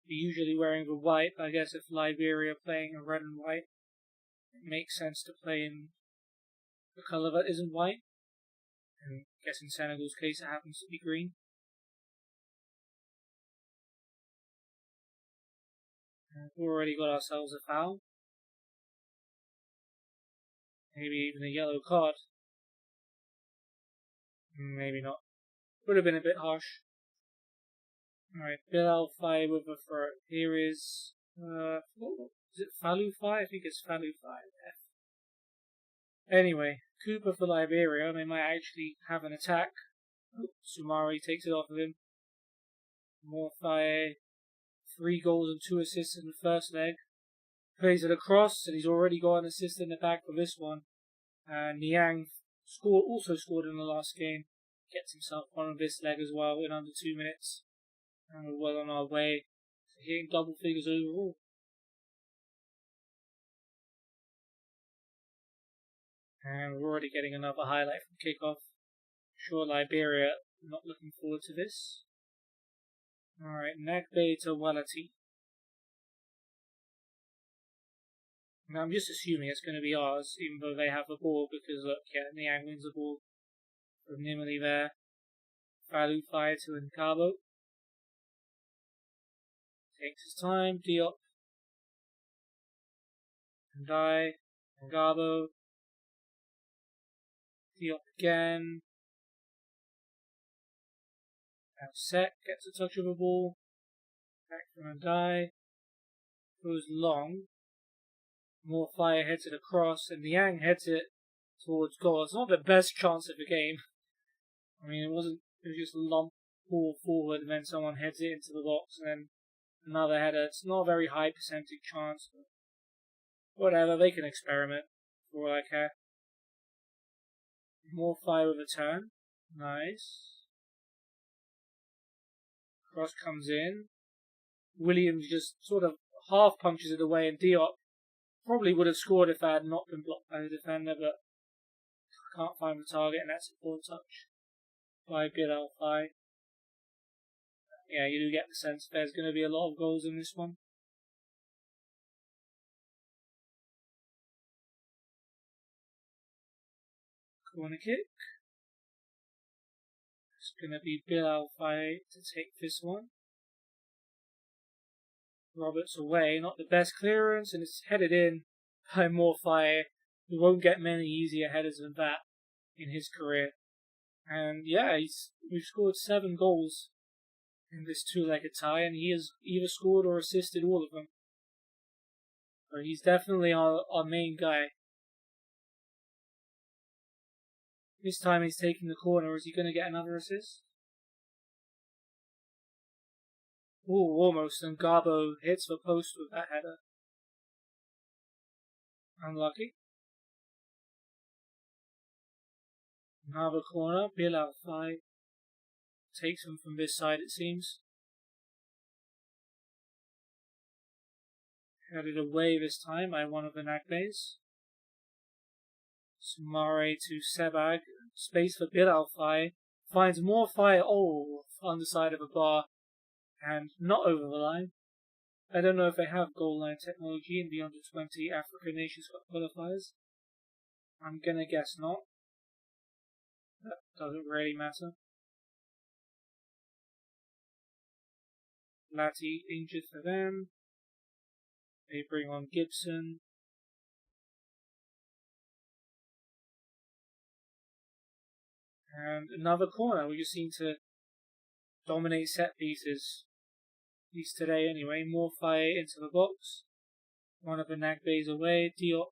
We're usually wearing the white, but I guess if Liberia are playing in red and white, it makes sense to play in the colour that isn't white. And I guess in Senegal's case it happens to be green. We've already got ourselves a foul. Maybe even a yellow card. Maybe not. Would have been a bit harsh. Alright, Bilal Fai with a throw. Here is is it Falu Fai? I think it's Falu Fai. Anyway, Cooper for Liberia. They might actually have an attack. Oh, Sumari takes it off of him. More Fai. 3 goals and 2 assists in the first leg. Plays it across, and he's already got an assist in the back for this one. Niang also scored in the last game. Gets himself one of this leg as well in under 2 minutes. And we're well on our way to hitting double figures overall. And we're already getting another highlight from kickoff. Sure, Liberia not looking forward to this. Alright, Nagbe to Walati. Now I'm just assuming it's going to be ours, even though they have the ball, because look, yeah, Niang wins the ball from Nimali there. Falu fire to Nkabo. Takes his time, Diop. Ndai, Ngabo. Diop again. Now Sek gets a touch of a ball. Back from a die. Goes long. More fire heads it across, and Niang heads it towards goal. It's not the best chance of the game. I mean, it was just a lump ball forward, and then someone heads it into the box, and then another header. It's not a very high percentage chance, but whatever, they can experiment for all I care. More fire with a turn. Nice. Cross comes in. Williams just sort of half punches it away, and Diop probably would have scored if that had not been blocked by the defender, but can't find the target, and that's a full touch by Bilal Fai. Yeah, you do get the sense there's going to be a lot of goals in this one. Corner kick. It's going to be Bilal Fai to take this one. Roberts away, not the best clearance, and it's headed in by Morfire, who won't get many easier headers than that in his career. And yeah, we've scored 7 goals in this two-legged tie, and he has either scored or assisted all of them. So he's definitely our main guy. This time he's taking the corner. Is he going to get another assist? Ooh, almost, and Garbo hits the post with that header. Unlucky. Another corner, Bilal Fai takes him from this side, it seems. Headed away this time by one of the Nagbays. Sumare to Sebag. Space for Bilal Fai. Finds more fire. Oh, underside of a bar. And not over the line. I don't know if they have goal line technology in the under-20 African Nations Cup qualifiers. I'm gonna guess not. That doesn't really matter. Latty injured for them. They bring on Gibson. And another corner. We just seem to dominate set pieces. At least today anyway. More fire into the box. One of the Nagbays away. Diop.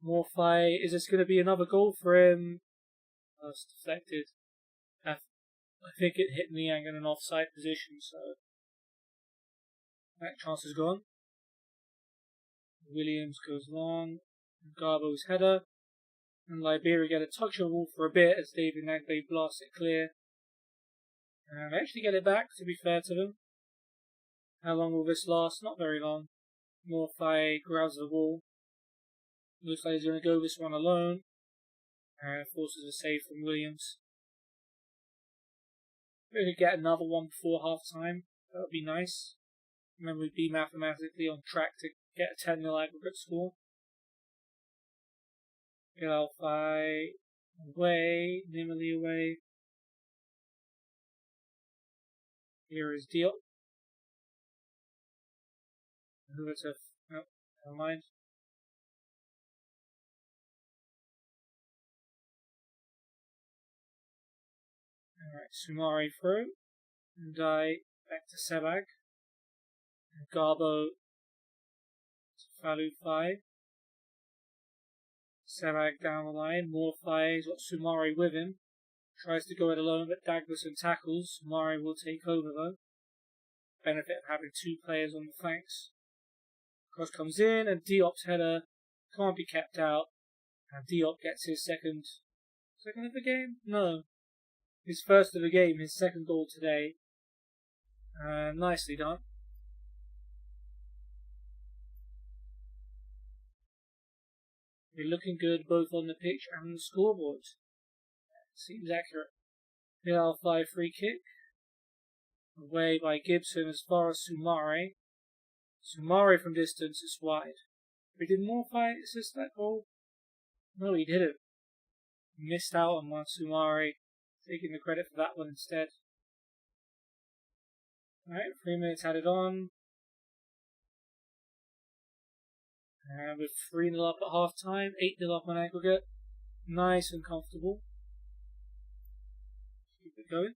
More fire. Is this going to be another goal for him? Oh, it's deflected. I think it hit Niang in an offside position, so that chance is gone. Williams goes long. Garbo's header. And Liberia get a touch of the ball for a bit as David Nagbay blasts it clear. And they actually get it back, to be fair to them. How long will this last? Not very long. Morfai grabs the ball. Looks like he's going to go this one alone. And forces a save from Williams. If we could get another one before half time, that would be nice. And then we'd be mathematically on track to get a 10-0 aggregate score. Bilal Fai away, Nimali away. Here is Diop. Who is a... No, never mind. Alright, Sumari through. Ndai back to Sebag. And Garbo to Falu Fai. Sebag down the line. More Fai. He's got Sumari with him. Tries to go it alone, but Dagberson tackles. Sumari will take over though. Benefit of having 2 players on the flanks. Cross comes in, and Diop's header can't be kept out. And Diop gets his second of the game? No. His first of the game, his second goal today. Nicely done. We're looking good both on the pitch and the scoreboard. Seems accurate. Bilal Fai free kick. Away by Gibson as far as Sumare. Sumare from distance is wide. We did more Fai assist that goal? No, he didn't. Missed out on one. Sumare taking the credit for that one instead. Alright, 3 minutes added on. And with 3-0 up at half time, 8-0 up on aggregate. Nice and comfortable. Keep it it going.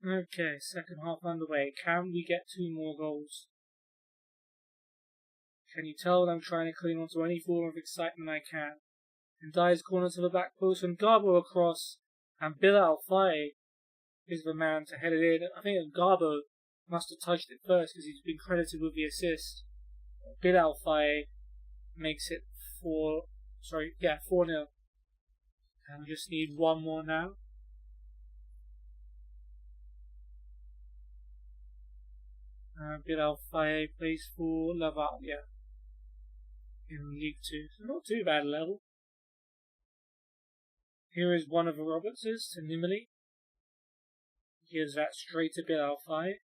Okay, second half underway. Can we get 2 more goals? Can you tell that I'm trying to cling on to any form of excitement I can? And Dyer's corner to the back post and Garbo across, and Bilal Faye is the man to head it in. I think Garbo must have touched it first because he's been credited with the assist. Bilal Faye makes it 4-0. And we just need 1 more now. Bilal Faye plays for Laval, in League 2. So not too bad a level. Here is one of the Robertses to Nimili. Gives that straight to Bilal Faye.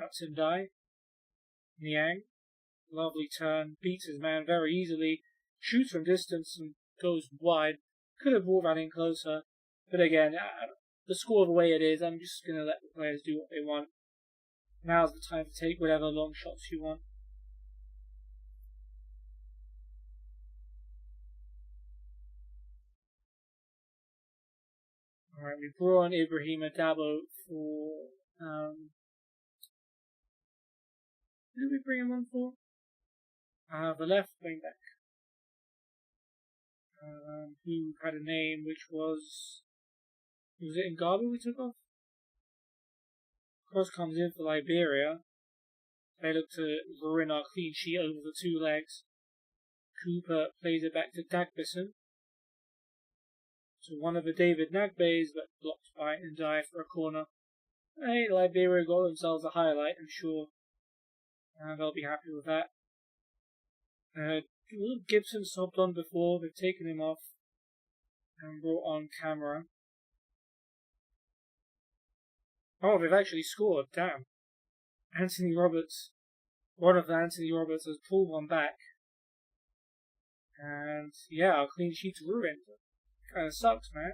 Out to Ndai. Niang. Lovely turn. Beats his man very easily. Shoots from distance and goes wide. Could have brought that in closer. But again, the score the way it is, I'm just going to let the players do what they want. Now's the time to take whatever long shots you want. Alright, we brought on Ibrahim Adabo for... who did we bring him on for? The left wing back. Who had a name which was... Was it Ngabo we took off? Cross comes in for Liberia. They look to ruin our clean sheet over the 2 legs. Cooper plays it back to Dagbison. To one of the David Nagbays, but blocked by Ndai for a corner. Hey, Liberia got themselves a highlight, I'm sure. And they'll be happy with that. Gibson subbed on before, they've taken him off and brought on Camera. Oh, they've actually scored, damn. Anthony Roberts, one of the Anthony Roberts has pulled one back. And yeah, our clean sheet's ruined. Kinda sucks, man.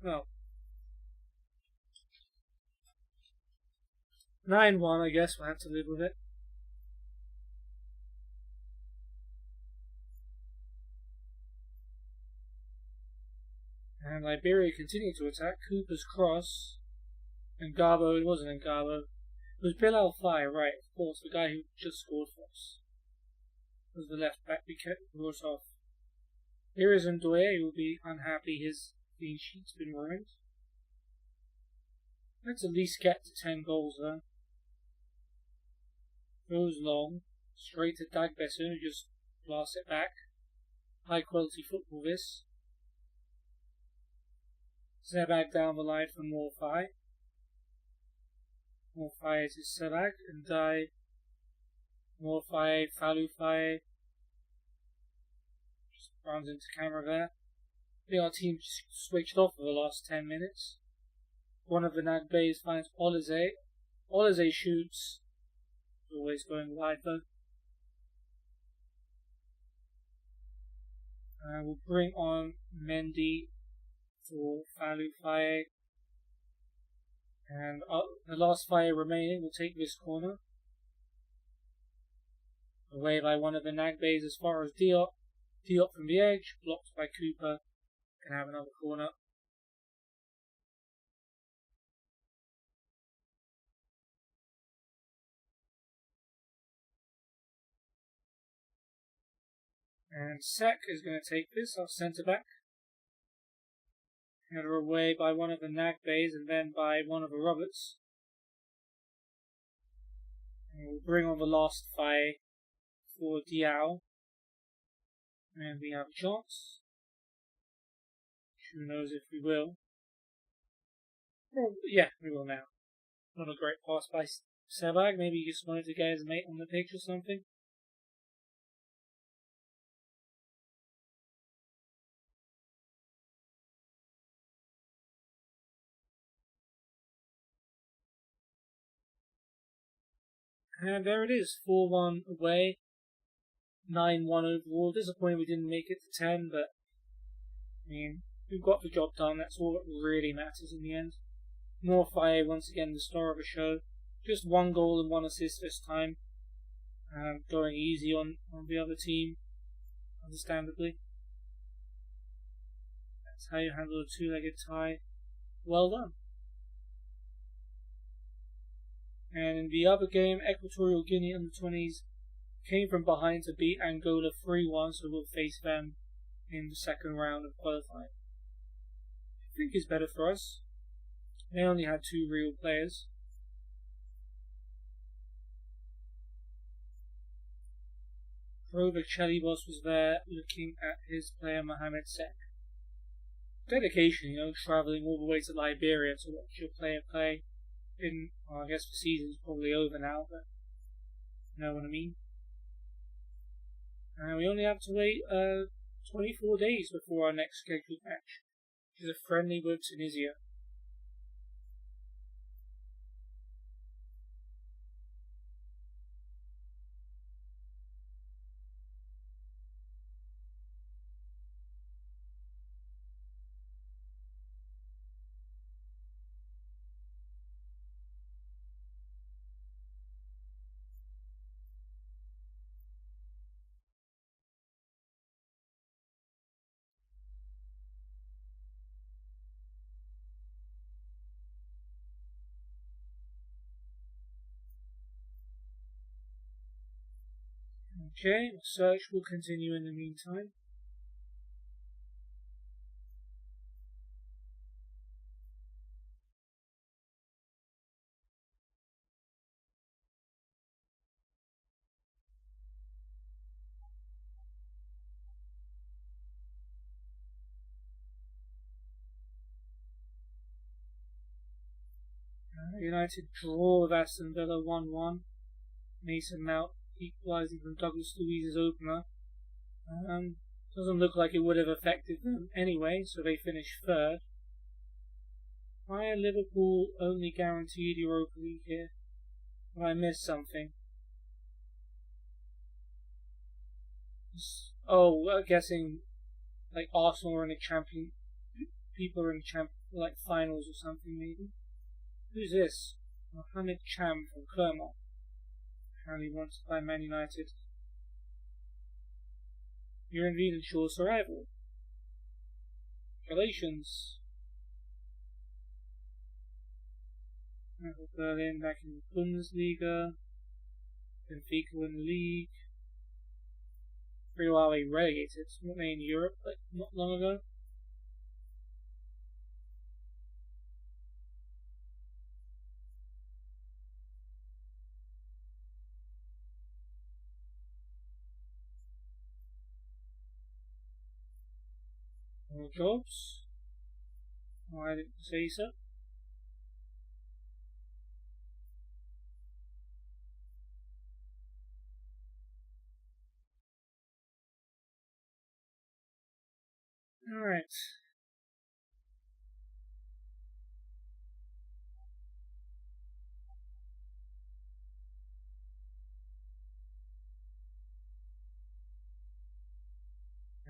Well. 9-1, I guess we'll have to live with it. And Liberia continue to attack. Cooper's cross. And Garbo, it wasn't Ngabo. It was Bilal Faye, right, of course, the guy who just scored for us. It was the left back we brought off. Here is Ndoye, he will be unhappy his clean sheet's been ruined. Let's at least get to 10 goals though. Goes long, straight to Dagbesson, who just blasts it back. High quality football this. Sebag down the line for Morfai. Morfai is his Sebag, and Ndai. Morfai, Falufai. Just runs into Camera there. I think our team just switched off for the last 10 minutes. One of the Nagbays finds Olize. Olize shoots. Always going wide though. We'll bring on Mendy for Falu Faye. And the last fire remaining will take this corner. Away by one of the Nagbays as far as Diop. Diop from the edge, blocked by Cooper. Can have another corner. And Sek is going to take this, our centre back. Header away by one of the Nagbays and then by one of the Roberts. And we'll bring on the last fire for Diao. And we have a chance. Who knows if we will. Well, yeah, we will now. Not a great pass by Sebag. Maybe he just wanted to get his mate on the pitch or something. And there it is, 4-1 away, 9-1 overall. Disappointed we didn't make it to 10, but I mean, we've got the job done. That's all that really matters in the end. North IA once again the star of the show. Just 1 goal and 1 assist this time. Going easy on the other team, understandably. That's how you handle a 2-legged tie. Well done. And in the other game, Equatorial Guinea U20s came from behind to beat Angola 3-1, so we'll face them in the second round of qualifying. I think it's better for us. They only had 2 real players. Grover Chelibos was there looking at his player Mohamed Sek. Dedication, travelling all the way to Liberia to watch your player play. I guess the season's probably over now, but you know what I mean. We only have to wait 24 days before our next scheduled match, which is a friendly with Tunisia. Okay, search will continue in the meantime. United draw with Aston Villa 1-1. Mason Mount equalising from Douglas Luiz's opener. Doesn't look like it would have affected them anyway, so they finished third. Why are Liverpool only guaranteed Europa League here? Have I missed something? I'm guessing like Arsenal are in the champion. People are in like finals or something maybe. Who's this? Mohamed Cham from Clermont. Apparently wanted by Man United. You're indeed ensure survival. Congratulations. Berlin back in the Bundesliga. Benfica win the league. Real they relegated, weren't they in Europe like not long ago? More jobs? Why didn't you say so? Alright.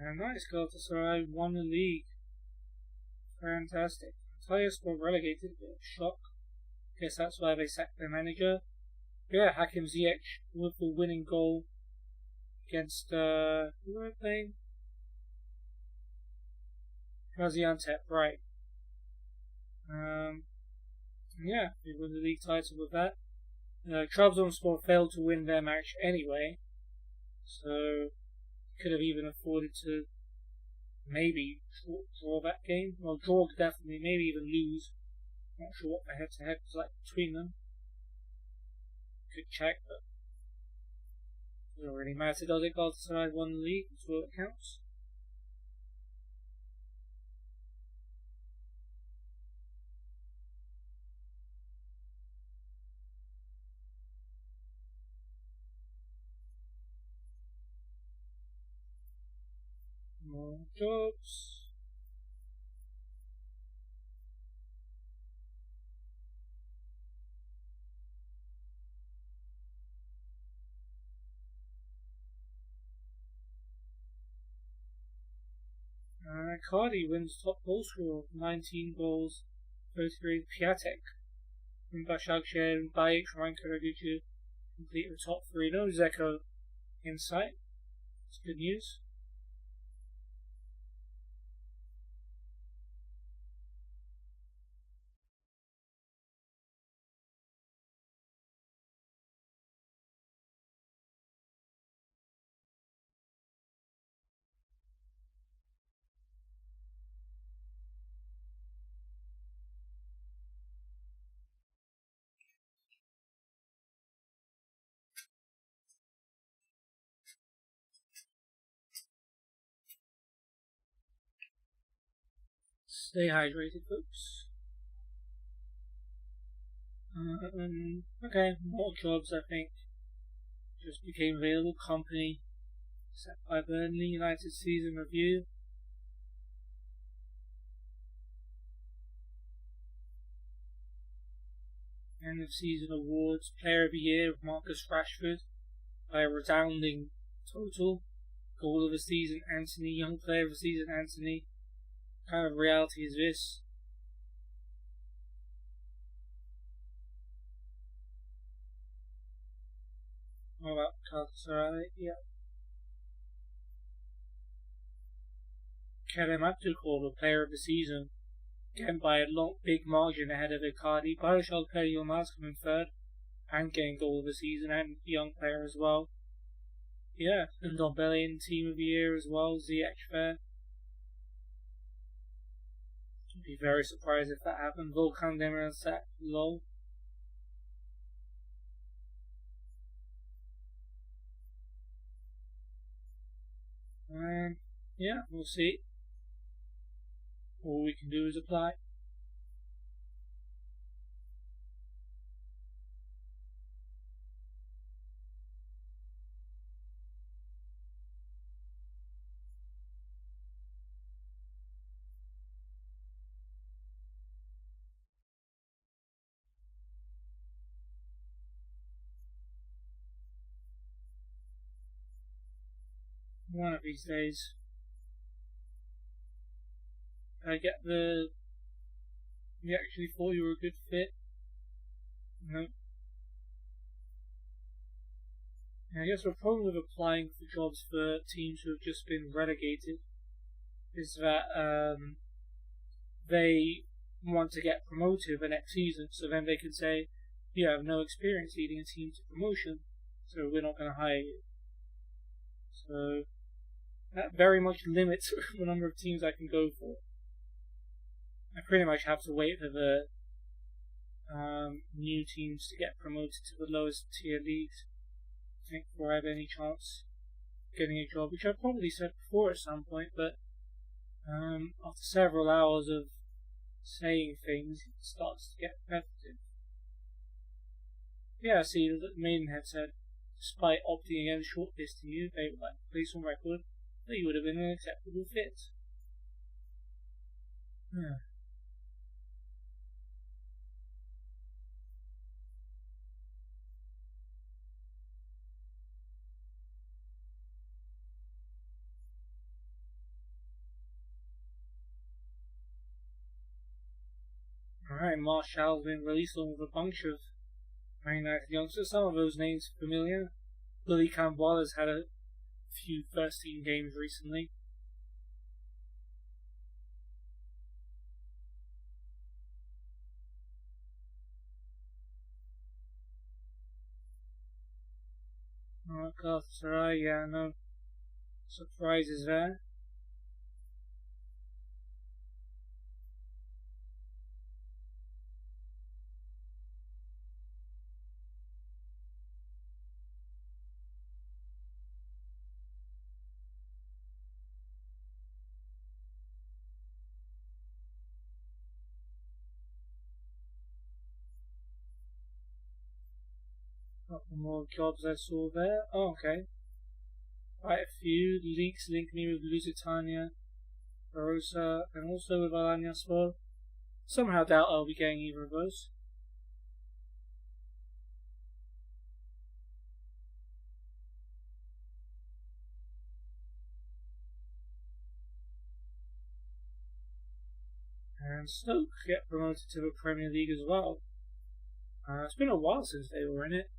And nice, Galatasaray won the league. Fantastic. Antalya got relegated, bit of shock. Guess that's why they sacked their manager. Yeah, Hakim Ziyech with the winning goal against who were they playing? Gaziantep, right. Yeah, they won the league title with that. Trabzonspor failed to win their match anyway, so could have even afforded to maybe draw that game. Well, draw definitely, maybe even lose. Not sure what the head-to-head was like between them. Could check, but it doesn't really matter, does it? Galatasaray won the league, that's all that counts. More jobs. Cardi wins top goal scorer, 19 goals, 33 Piatek. From Başakşehir and Bayic Ryan Karagic complete the top three. No Zeko in sight. It's good news. Stay hydrated, folks. Okay, more jobs I think just became available. Company set by Burnley United season review. End of season awards. Player of the year Marcus Rashford by a resounding total. Goal of the season Anthony. Young player of the season Anthony. What kind of reality is this? What about Galatasaray? Yeah. Kerem Aktürkoğlu, player of the season. Again by a big margin ahead of Icardi. Barış Alper Yılmaz coming third and getting goal of the season and young player as well. Yeah, and Ndombele team of the year as well. Ziyech there. I'd be very surprised if that happened. Volkan Demirel, lol. Yeah, we'll see. All we can do is apply. One of these days. I get the... You actually thought you were a good fit? No. I guess the problem with applying for jobs for teams who have just been relegated is that they want to get promoted the next season, so then they can say, you have no experience leading a team to promotion, so we're not going to hire you. So that very much limits the number of teams I can go for. I pretty much have to wait for the new teams to get promoted to the lowest tier leagues, I think, before I have any chance of getting a job, which I've probably said before at some point, but after several hours of saying things, it starts to get repetitive. Yeah, see, the Maidenhead said, despite opting against shortlisting you, they would like to place on record that you would have been an acceptable fit. Yeah. Alright, Marshall's been released along with a bunch of Man United youngsters. Some of those names familiar. Lily Campbell has had a few first team games recently. Alright, Galatasaray, yeah, no surprises there. Couple more jobs I saw there. Oh, okay. Quite a few leaks link me with Lusitania, Barossa, and also with Alanyaspor. Somehow doubt I'll be getting either of those. And Stoke get promoted to the Premier League as well. It's been a while since they were in it.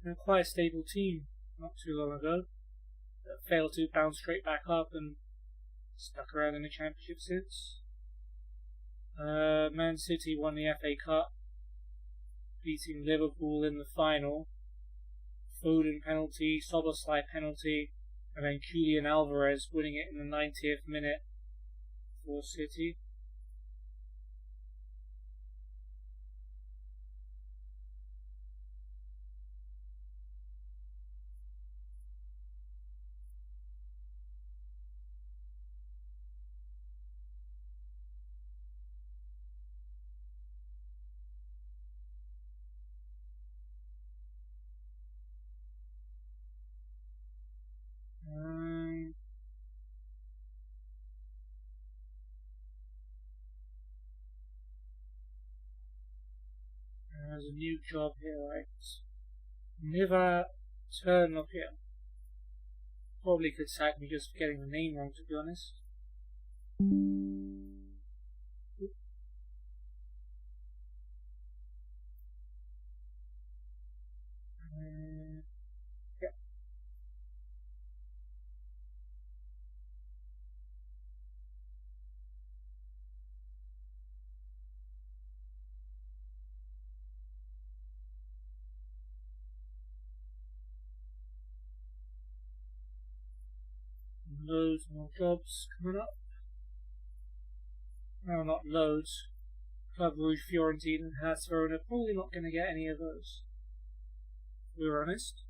They're quite a stable team not too long ago. That failed to bounce straight back up and stuck around in the Championship since. Man City won the FA Cup, beating Liverpool in the final. Foden penalty, Szoboszlai penalty, and then Julian Alvarez winning it in the 90th minute for City. There's a new job here, right? Niva Ternopia. Probably could sack me just for getting the name wrong, to be honest. Yeah. Loads more jobs coming up. Well, not loads. Club Rouge, Fiorentina, and Hellas Verona probably not going to get any of those. If we're honest.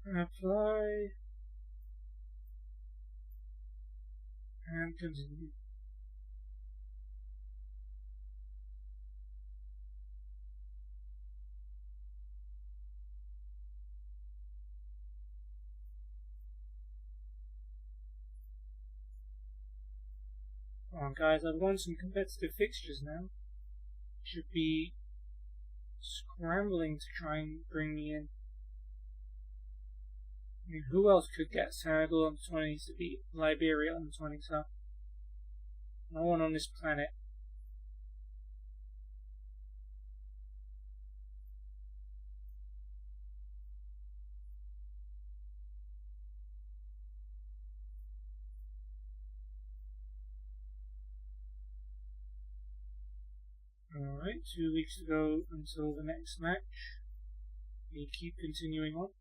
Apply. And continue. Come on, guys, I've won some competitive fixtures now. Should be scrambling to try and bring me in. I mean, who else could get Senegal on the 20s to beat Liberia on the 20s, huh? No one on this planet. Alright, 2 weeks to go until the next match. We keep continuing on.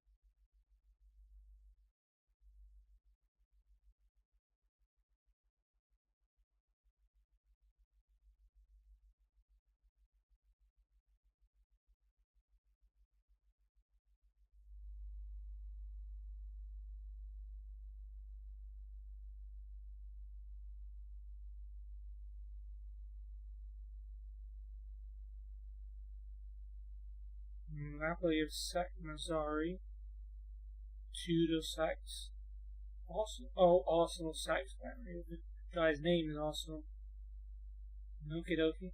Napoli have sacked Mazzari. Tudor sacked Arsenal. Oh, Arsenal sacked Barry. The guy's name is Arsenal. Okie dokie.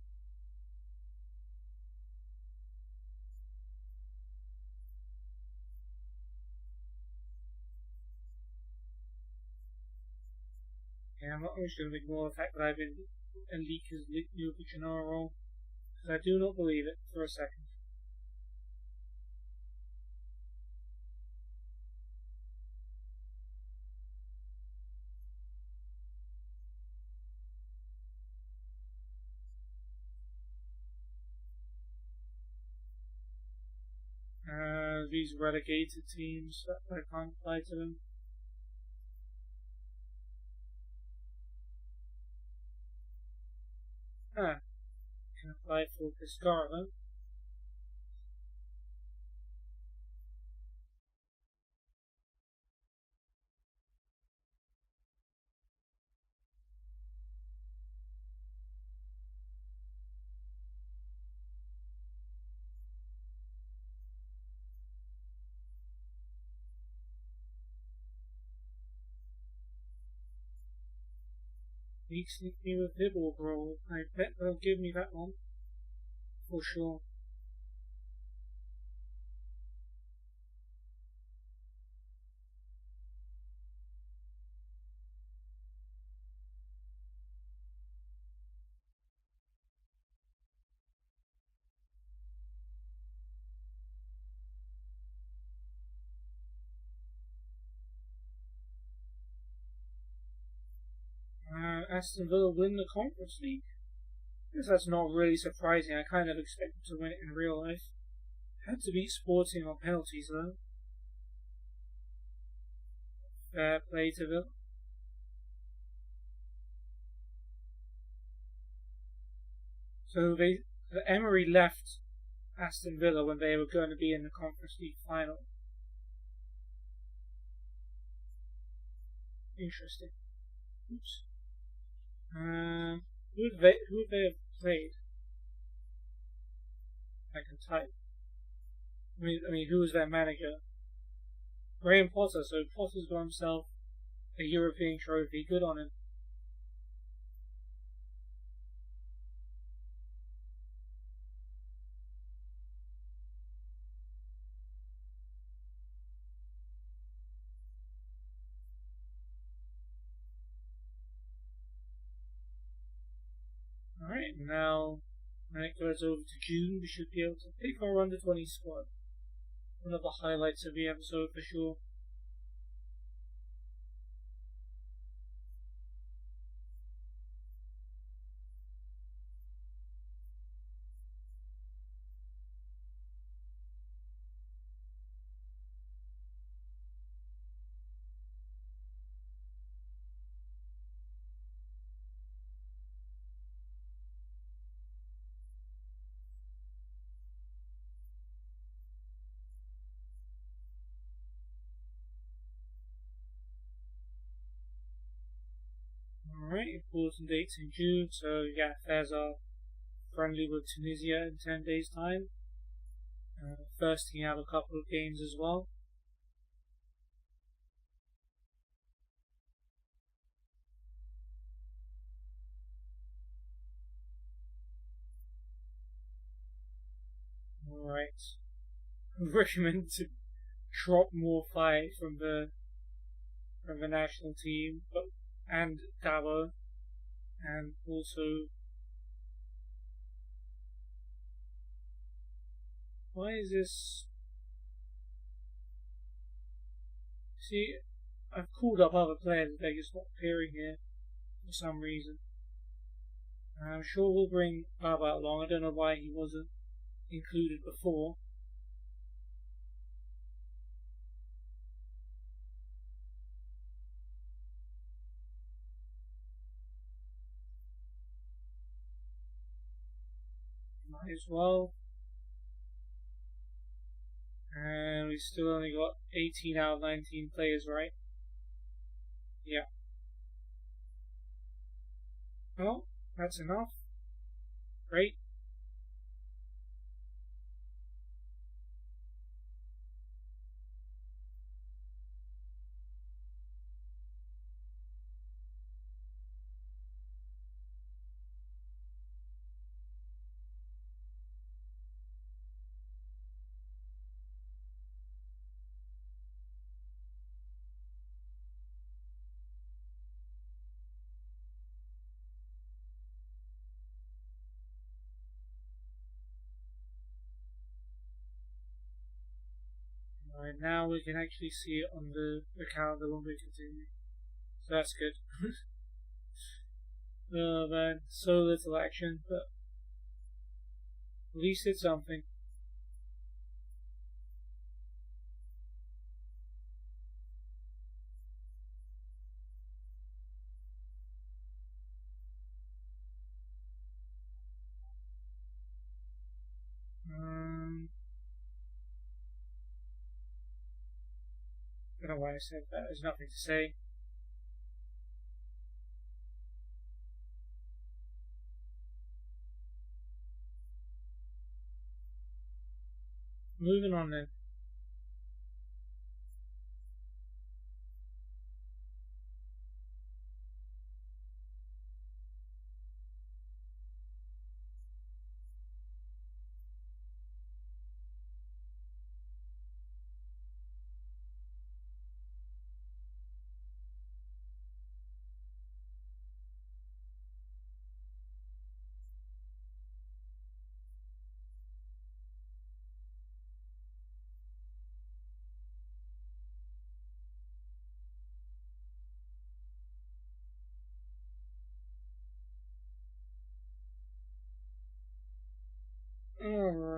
Yeah, I'm not just going to ignore the fact that I've been Enrique's new Gennaro role, because I do not believe it for a second. These relegated teams, I can't apply to them. Can apply for Pescara. Sneak me with Hibble, bro. I bet they'll give me that one. For sure. Aston Villa win the Conference League. I guess that's not really surprising. I kind of expected to win it in real life. Had to beat Sporting on penalties though. Fair play to Villa. So Emery left Aston Villa when they were going to be in the Conference League final. Interesting. Oops. Who would they have played? I can type. I mean, who was their manager? Graham Potter. So Potter's got himself a European trophy. Good on him. Alright, now when it goes over to June, we should be able to pick our under 20 squad. One of the highlights of the episode for sure. Alright, important dates in June. So yeah, there's our friendly with Tunisia in 10 days' time. First team have a couple of games as well. Alright. Recommend to drop more fight from the national team, and Dabo, and also why is this? See, I've called up other players, they're just not appearing here for some reason. I'm sure we'll bring Baba along. I don't know why he wasn't included before. Might as well. And we still only got 18 out of 19 players, right? Yeah. Well, that's enough. Great. Alright, now we can actually see it on the calendar when we continue. So that's good. Oh man, so little action, but at least it's something. I don't know why I said that. There's nothing to say. Moving on then.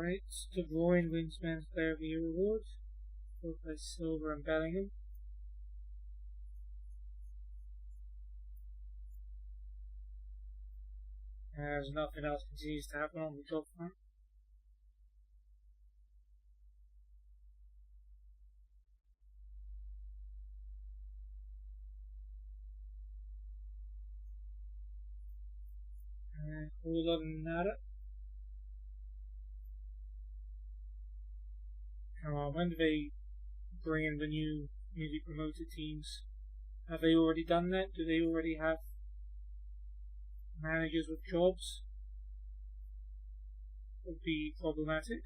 Alright, De Bruyne wins Men's Player of the Year award, both by Silva and Bellingham. As nothing else continues to happen on the job front. And a whole lot of nada. When do they bring in the newly promoted teams? Have they already done that? Do they already have managers with jobs? Would be problematic.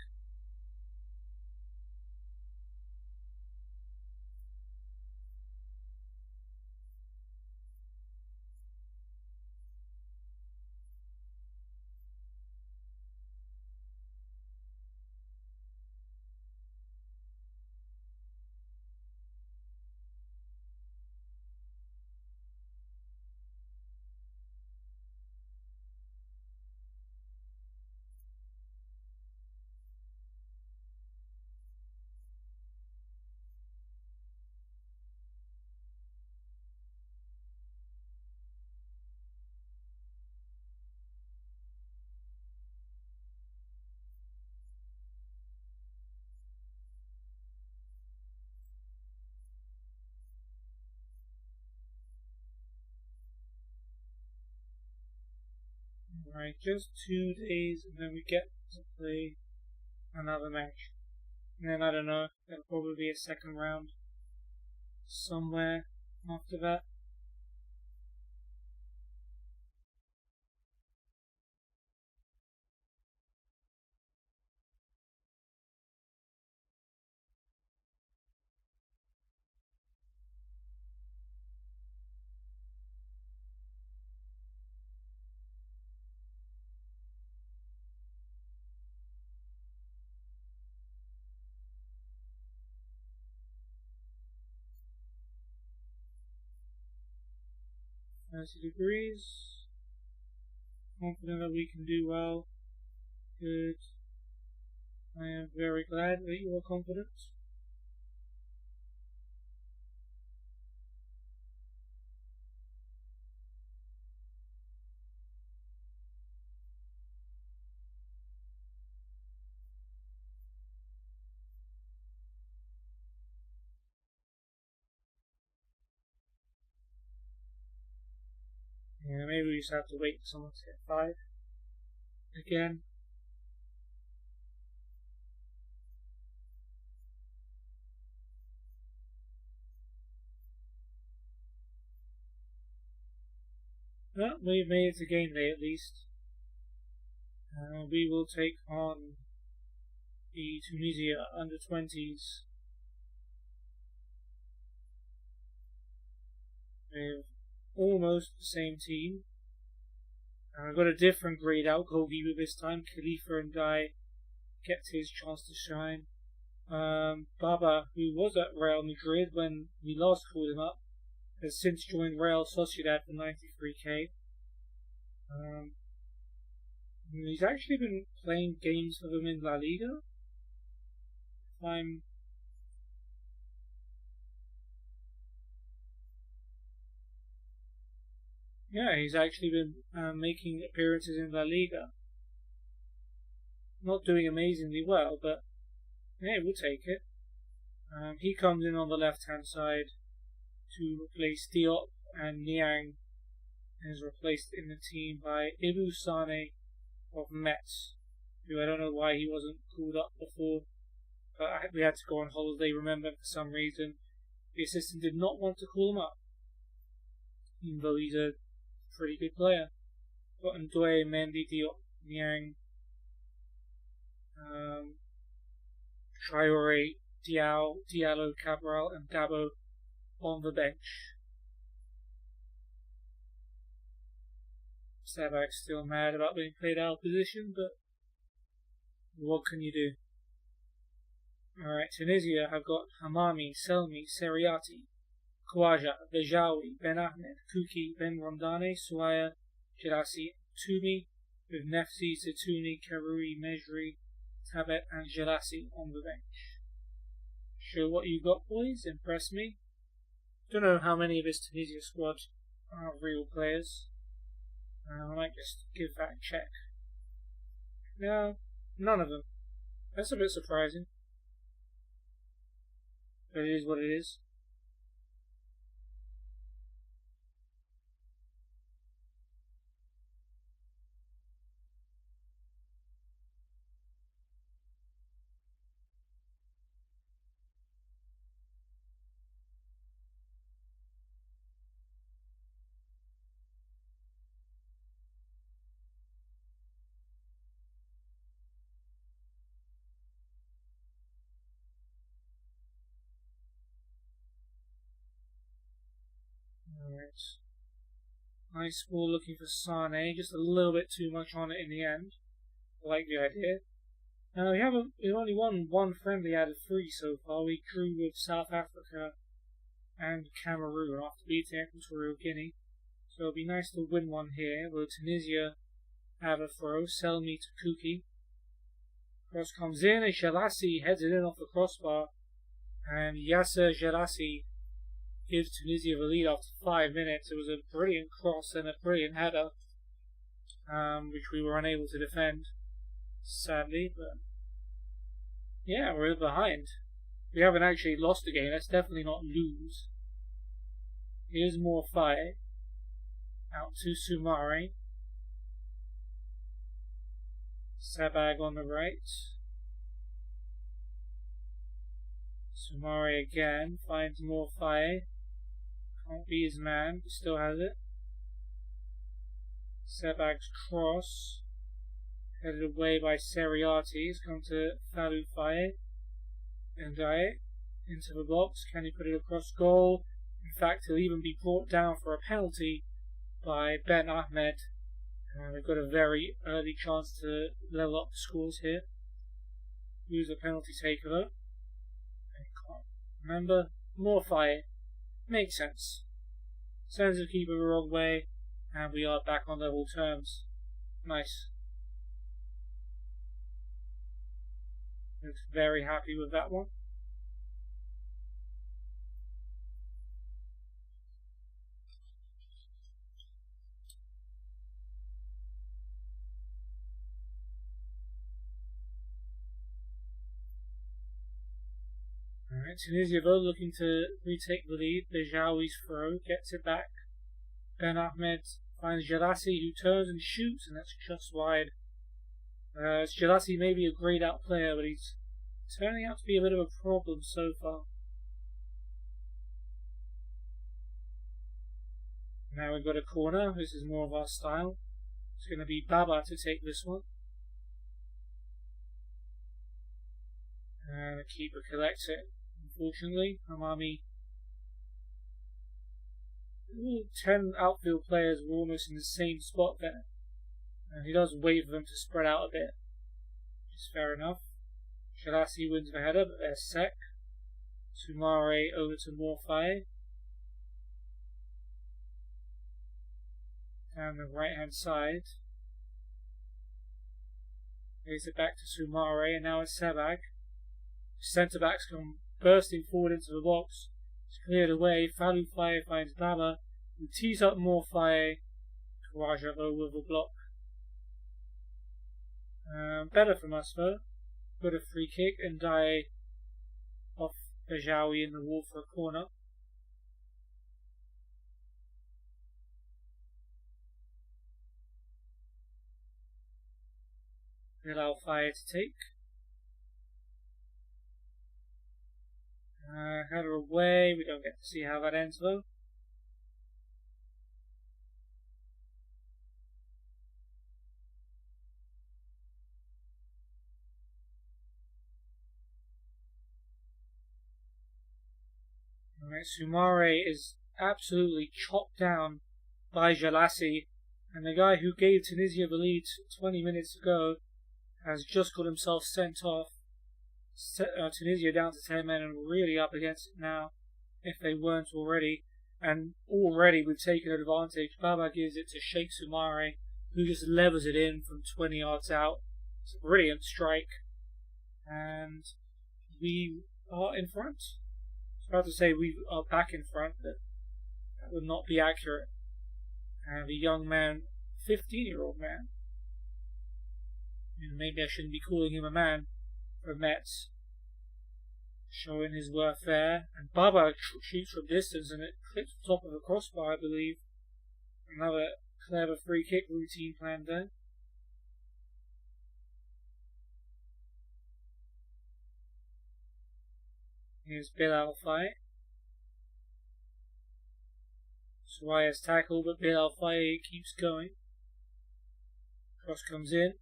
Alright, just 2 days and then we get to play another match. And then I don't know, there'll probably be a second round somewhere after that. Degrees. Confident that we can do well. Good. I am very glad that you are confident. Yeah, maybe we just have to wait for someone to hit 5 again. Well, we've made it to game day at least. We will take on the Tunisia under-20s with almost the same team. I've got a different grayed out goalkeeper this time. Khalifa and Guy gets his chance to shine. Baba, who was at Real Madrid when we last called him up, has since joined Real Sociedad for 93k. He's actually been playing games for them in La Liga. Yeah, he's actually been making appearances in La Liga. Not doing amazingly well, but hey, we'll take it. He comes in on the left-hand side to replace Diop, and Niang is replaced in the team by Ibu Sane of Metz, who I don't know why he wasn't called up before, but we had to go on holiday, remember, for some reason. The assistant did not want to call him up, even though he's a pretty good player. Got Ndoye, Mendy, Diop, Niang, Traore, Diallo, Cabral, and Dabo on the bench. Sabak's still mad about being played out of position, but what can you do? Alright, Tunisia have got Hamami, Selmi, Seriati, Khawaja, Bejawi, Ben Ahmed, Kuki, Ben Rondane, Suaya, Jirasi, Tumi, with Nefsi, Satuni, Karui, Mejri, Tabet and Jelassi on the bench. Show what you got, boys. Impress me. Don't know how many of this Tunisia squad are real players. I might just give that a check. No, none of them. That's a bit surprising. But it is what it is. Alright. Nice ball looking for Sane, just a little bit too much on it in the end. I like the idea. We've only won one friendly out of 3 so far. We drew with South Africa and Cameroon after beating Equatorial Guinea. So it'll be nice to win one here. Will Tunisia have a throw? Selmi to Kuki. Cross comes in and Jelassi heads it in off the crossbar. And Yasser Jelassi gives Tunisia the lead after 5 minutes. It was a brilliant cross and a brilliant header, which we were unable to defend, sadly. But yeah, we're behind. We haven't actually lost the game. Let's definitely not lose. Here's Morfaye out to Sumare. Sabag on the right. Sumare again finds Morfaye. Can't be his man, but still has it. Sebag's cross, headed away by Seriati. He's come to Falufaye. Ndiaye into the box. Can he put it across goal? In fact, he'll even be brought down for a penalty by Ben Ahmed. We've got a very early chance to level up the scores here. Who's the penalty taker though? I can't remember. Morfaye. Makes sense. Sends the keeper the wrong way, and we are back on level terms. Nice. Looks very happy with that one. Alright, Tunisia though looking to retake the lead. Bejawi's throw gets it back. Ben Ahmed finds Jelassi, who turns and shoots, and that's just wide. Jelassi may be a grayed out player, but he's turning out to be a bit of a problem so far. Now we've got a corner. This is more of our style. It's going to be Baba to take this one. And the keeper collects it. Unfortunately, Hamami. 10 outfield players were almost in the same spot there. And he does wait for them to spread out a bit, which is fair enough. Jelassi wins the header, but there's Sek. Sumare over to Morfaye. Down the right hand side. Lays it back to Sumare, and now it's Sebag. Centre backs come bursting forward into the box. It's cleared away. Falufaye finds Baba, who tees up Morfaye. Karaja over the block. Better from us though. Got a free kick and Ndiaye off Bejawi in the wall for a corner. Allow Faye to take. Header away. We don't get to see how that ends though. Alright, Sumare is absolutely chopped down by Jelassi, and the guy who gave Tunisia the lead 20 minutes ago has just got himself sent off. Tunisia down to 10 men and really up against it now, if they weren't already. And already we've taken advantage. Baba gives it to Sheikh Sumare, who just levers it in from 20 yards out. It's a brilliant strike. and we are in front. I was about to say we are back in front, but that would not be accurate. And the young man, 15-year-old man, maybe I shouldn't be calling him a man, for Metz, showing his worth there. And Baba shoots from distance and it clips the top of the crossbar, I believe. Another clever free kick routine planned there. Here's Bilal Faye. Suwaya's tackle, but Bilal Faye keeps going. Cross comes in.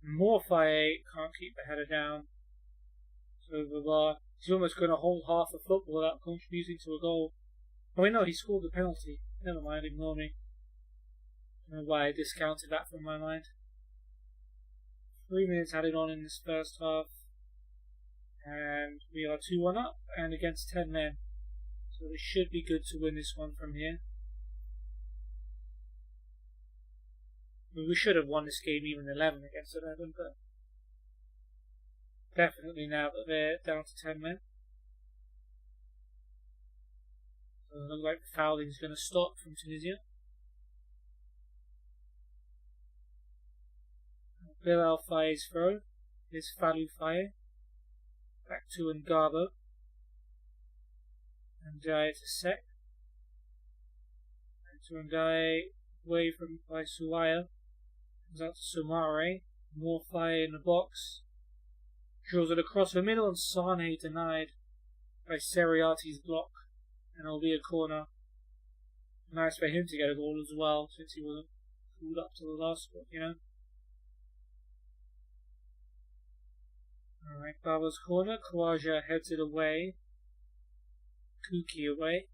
More Faye can't keep the header down. So the bar. He's almost going to hold half the football without contributing to a goal. Oh wait, no, he scored the penalty. Never mind, ignore me. I don't know why I discounted that from my mind. 3 minutes added on in this first half. And we are 2-1 up and against 10 men. So we should be good to win this one from here. We should have won this game even 11 against 11, but definitely now that they're down to 10 men. So it looks like the fouling is going to stop from Tunisia. Bilal Faye's throw is Falou Faye. Back to Ngabo. And Ndiaye to Sek. Back to Ndiaye, away from by Suwaya. Comes out to Soumare. More Faye in the box. Draws it across the middle and Sane denied by Seriati's block. And it'll be a corner. Nice for him to get a goal as well, since he wasn't pulled up to the last spot, you know. Alright, Baba's corner. Khawaja heads it away. Kuki away.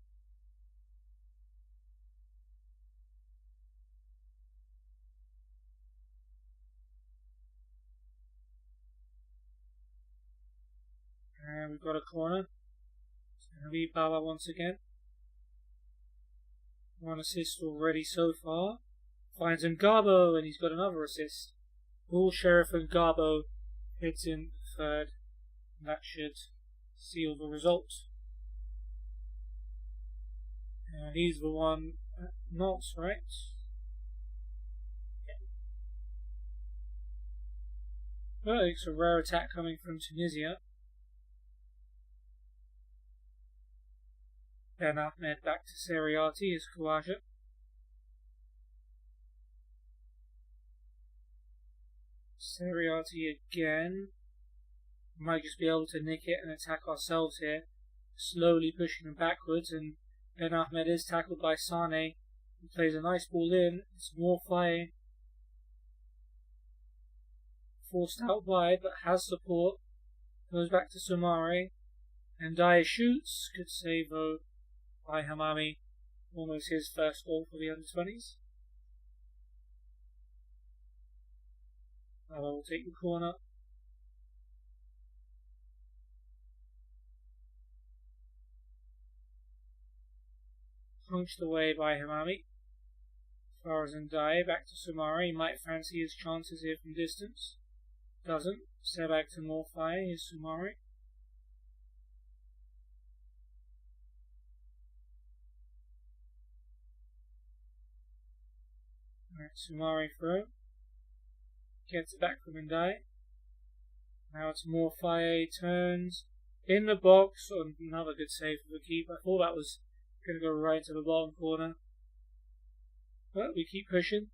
And we've got a corner. It's going to be Baba once again. 1 assist already so far. Finds Ngabo and he's got another assist. Bull Sheriff and Ngabo hits in third. And that should seal the result. And he's the one at Nantes, right? Yeah. Well, it's a rare attack coming from Tunisia. Ben Ahmed back to Seriati is Khawaja. Seriati again. Might just be able to nick it and attack ourselves here. Slowly pushing them backwards, and Ben Ahmed is tackled by Sane. He plays a nice ball in. It's more Faye. Forced out wide, but has support. Goes back to Soumare. And Ndiaye shoots. Good save though by Hamami. Almost his first goal for the under-20s. Baba will take the corner. Punched away by Hamami. As far as Ndiaye, back to Soumare. He might fancy his chances here from distance. Doesn't. Sebag to Morfaye. Here's Soumare. Alright, Soumare throw. Gets it back from Ndiaye. Now it's Morfaye, turns in the box. Oh, another good save for the keeper. I thought that was going to go right into the bottom corner. But we keep pushing.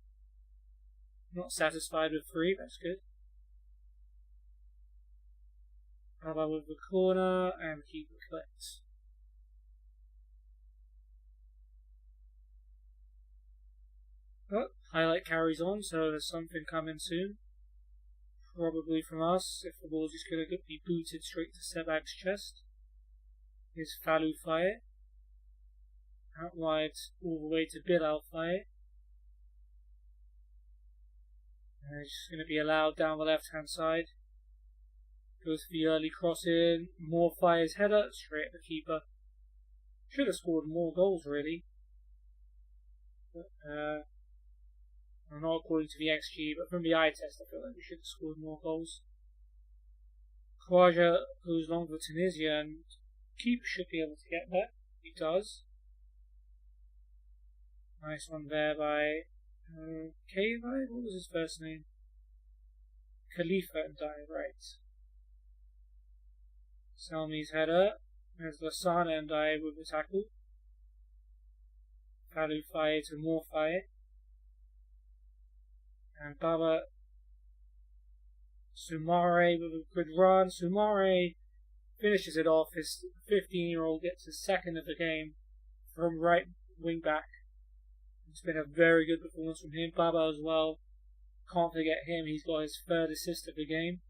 Not satisfied with 3, that's good. Baba with the corner and keeper collects. But highlight carries on, so there's something coming soon. Probably from us, if the ball's just going to be booted straight to Sebag's chest. Here's Falou Faye. Out wide all the way to Bilal Faye. And it's just going to be allowed down the left hand side. Goes for the early cross in. More Faye's header straight at the keeper. Should have scored more goals really. But, not according to the XG, but from the eye test I feel like we should have scored more goals. Khawaja goes long for Tunisia, and keeper should be able to get that. He does. Nice one there by Kavai? What was his first name? Khalifa and right. Salmi's header. There's Lasana and with the tackle. Falu Faye to more Faye. And Baba Sumare with a good run. Sumare finishes it off. His 15-year-old gets his second of the game from right wing back. It's been a very good performance from him. Baba as well. Can't forget him. He's got his third assist of the game.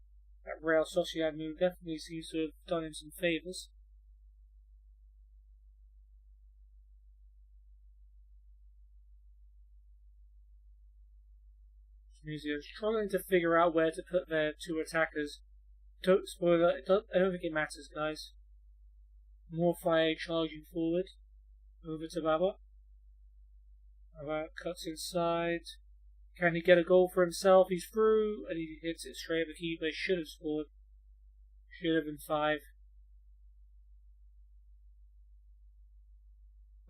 That Real Sociedad move definitely seems to have done him some favours. Tunisia struggling to figure out where to put their two attackers. Don't spoil it. I don't think it matters, guys. More fire charging forward. Over to Baba. Baba cuts inside. Can he get a goal for himself? He's through, and he hits it straight at the keeper. He should have scored. Should have been 5.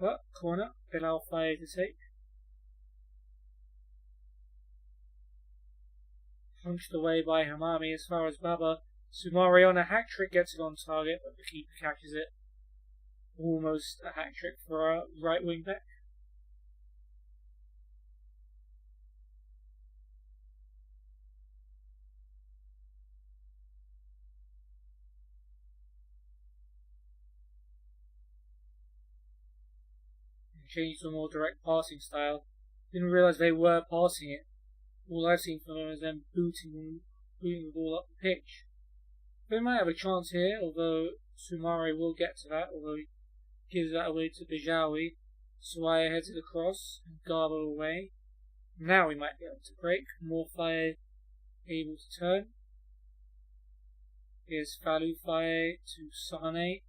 But, corner. Bilal Faye to take. Punched away by Hamami as far as Baba. Sumari on a hat-trick gets it on target, but the keeper catches it. Almost a hat-trick for a right wing back. Changed to a more direct passing style. Didn't realise they were passing it. All I've seen from them is them booting the ball up the pitch. They might have a chance here, although Sumari will get to that, although he gives that away to Bijawi. Suaya heads it across, and Garbo away. Now we might be able to break. More Faye able to turn. Here's Falu Faye to Sane.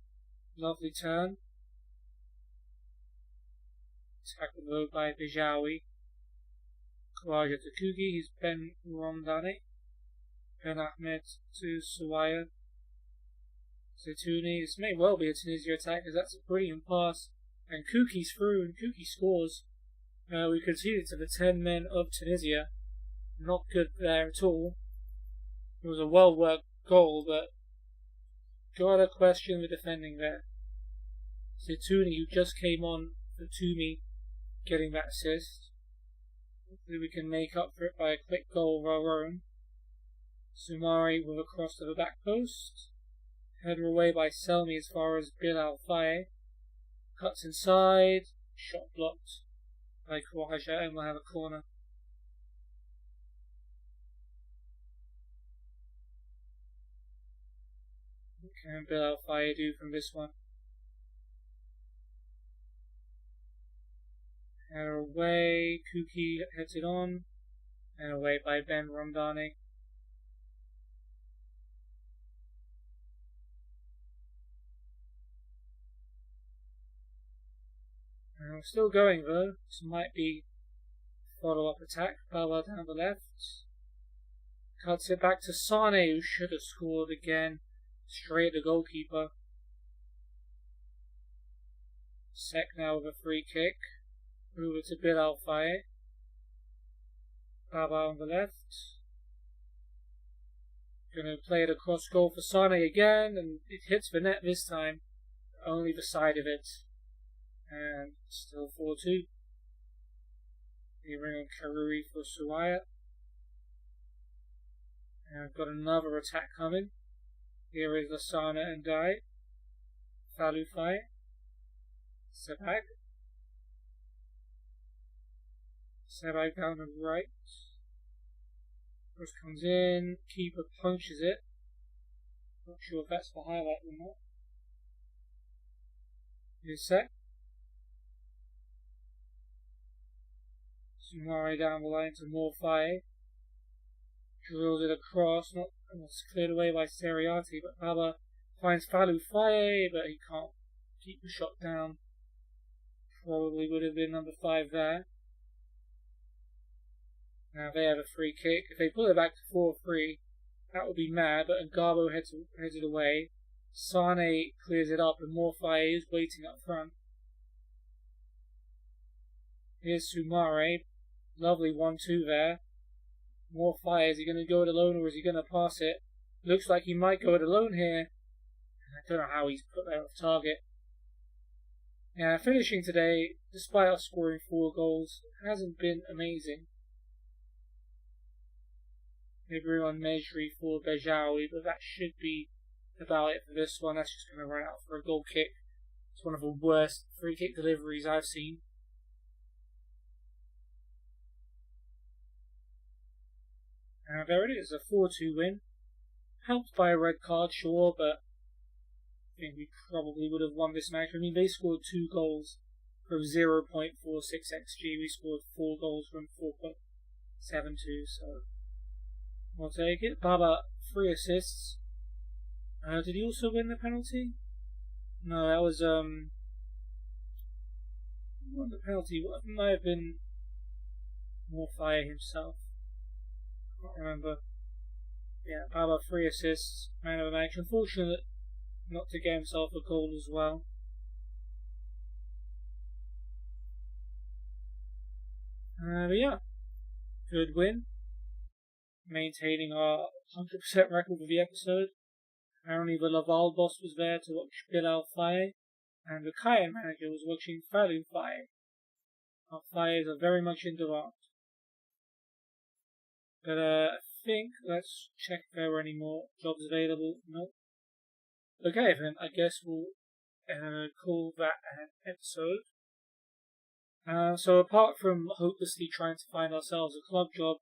Lovely turn. Tackled though by Bijawi. Khawaja to Kugi. He's Ben Romdani. Ben Ahmed to Suaya. Zetouni. This may well be a Tunisia attack because that's a brilliant pass. And Kuki's through and Kuki scores. We conceded to the 10 men of Tunisia. Not good there at all. It was a well worked goal, but gotta question the defending there. Zetouni, who just came on for Toumi, getting that assist. Hopefully we can make up for it by a quick goal of our own. Sumari with a cross to the back post. Header away by Selmi as far as Bilal Faye. Cuts inside. Shot blocked by Khawaja, and we'll have a corner. What can Bilal Faye do from this one? Header away. Kuki heads it on. And away by Ben Ramdani. And we're still going though. This might be follow-up attack. Baba down the left. Cuts it back to Sane, who should have scored again. Straight at the goalkeeper. Sek now with a free kick. Over to Bilal Faye. Baba on the left. Gonna play it across goal for Sane again, and it hits the net this time. Only the side of it. And still 4-2. We bring on Karuri for Suaya. And I've got another attack coming. Here is Lasana and Dai. Falu Faye. Sebag. Sebag down the right. Cross comes in. Keeper punches it. Not sure if that's the highlight or not. Here's Sek. Sumari down the line to Morfaye. Drills it across, it's cleared away by Seriati, but Baba finds Falu Faye, but he can't keep the shot down. Probably would have been number 5 there. Now they have a free kick. If they pull it back to 4-3, that would be mad, but Ngabo heads it away. Sane clears it up, and Morphy is waiting up front. Here's Sumare. Lovely 1-2 there. Morphy, is he going to go it alone or is he going to pass it? Looks like he might go it alone here. I don't know how he's put that off target. Yeah, finishing today, despite us scoring 4 goals, hasn't been amazing. They bring on Mejri for Bejawi, but that should be about it for this one. That's just going to run out for a goal kick. It's one of the worst free kick deliveries I've seen. And there it is, a 4-2 win. Helped by a red card, sure, but I think we probably would have won this match. I mean, they scored 2 goals from 0.46 XG. We scored 4 goals from 4.72, so we'll take it. Baba, 3 assists. Did he also win the penalty? No, that was, won the penalty. What might have been Morfire himself. I can't remember. Yeah, Baba, 3 assists, man of the match. Unfortunate not to get himself a goal as well. But yeah, good win. Maintaining our 100% record for the episode. Apparently the Laval boss was there to watch Bilal Faye, and the Kayan manager was watching Falou Faye. Our Fayes are very much in demand. But I think, let's check if there are any more jobs available. Nope. Okay then, I guess we'll call that an episode. So apart from hopelessly trying to find ourselves a club job,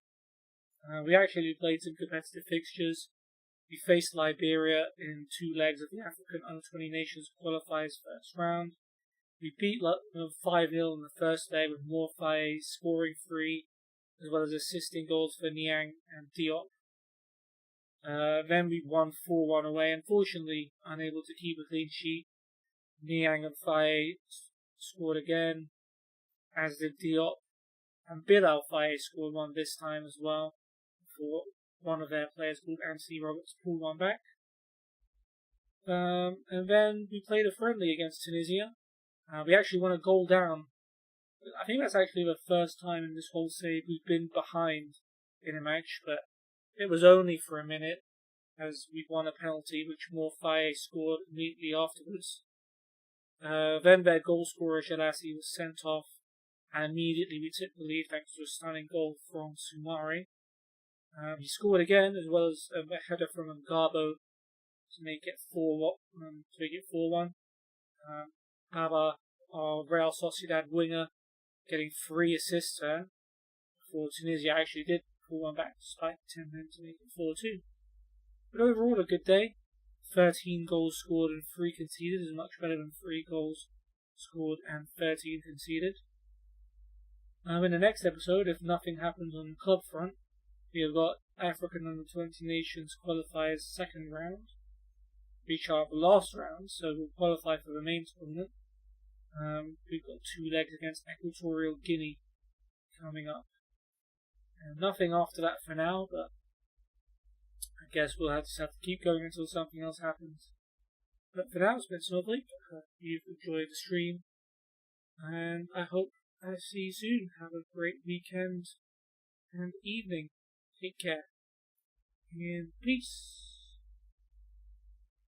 we actually played some competitive fixtures. We faced Liberia in 2 legs of the African Under-20 Nations qualifiers first round. We beat 5-0 in the first leg with Morphy scoring 3, as well as assisting goals for Niang and Diop. Then we won 4-1 away, unfortunately unable to keep a clean sheet. Niang and Faye scored again, as did Diop, and Bilal Faye scored 1 this time as well, for one of their players called Anthony Roberts pulled 1 back. And then we played a friendly against Tunisia. We actually won a goal down. I think that's actually the first time in this whole series we've been behind in a match, but it was only for a minute, as we won a penalty, which Morphy scored immediately afterwards. Then their goal scorer, Jalasi, was sent off, and immediately we took the lead thanks to a stunning goal from Sumari. He scored again, as well as a header from Ngabo to make it 4-1. Baba, our Real Sociedad winger, getting 3 assists there, before Tunisia actually did pull 1 back despite 10 men to make it 4-2. But overall, a good day. 13 goals scored and 3 conceded is much better than 3 goals scored and 13 conceded. In the next episode, if nothing happens on the club front, we have got African Under-20 Nations qualifiers 2nd round, reach our last round, so we'll qualify for the main tournament. We've got 2 legs against Equatorial Guinea coming up. And nothing after that for now, but I guess we'll just have to keep going until something else happens. But for now, it's been Snowflake. You've enjoyed the stream, and I hope I see you soon. Have a great weekend and evening. Take care, and peace.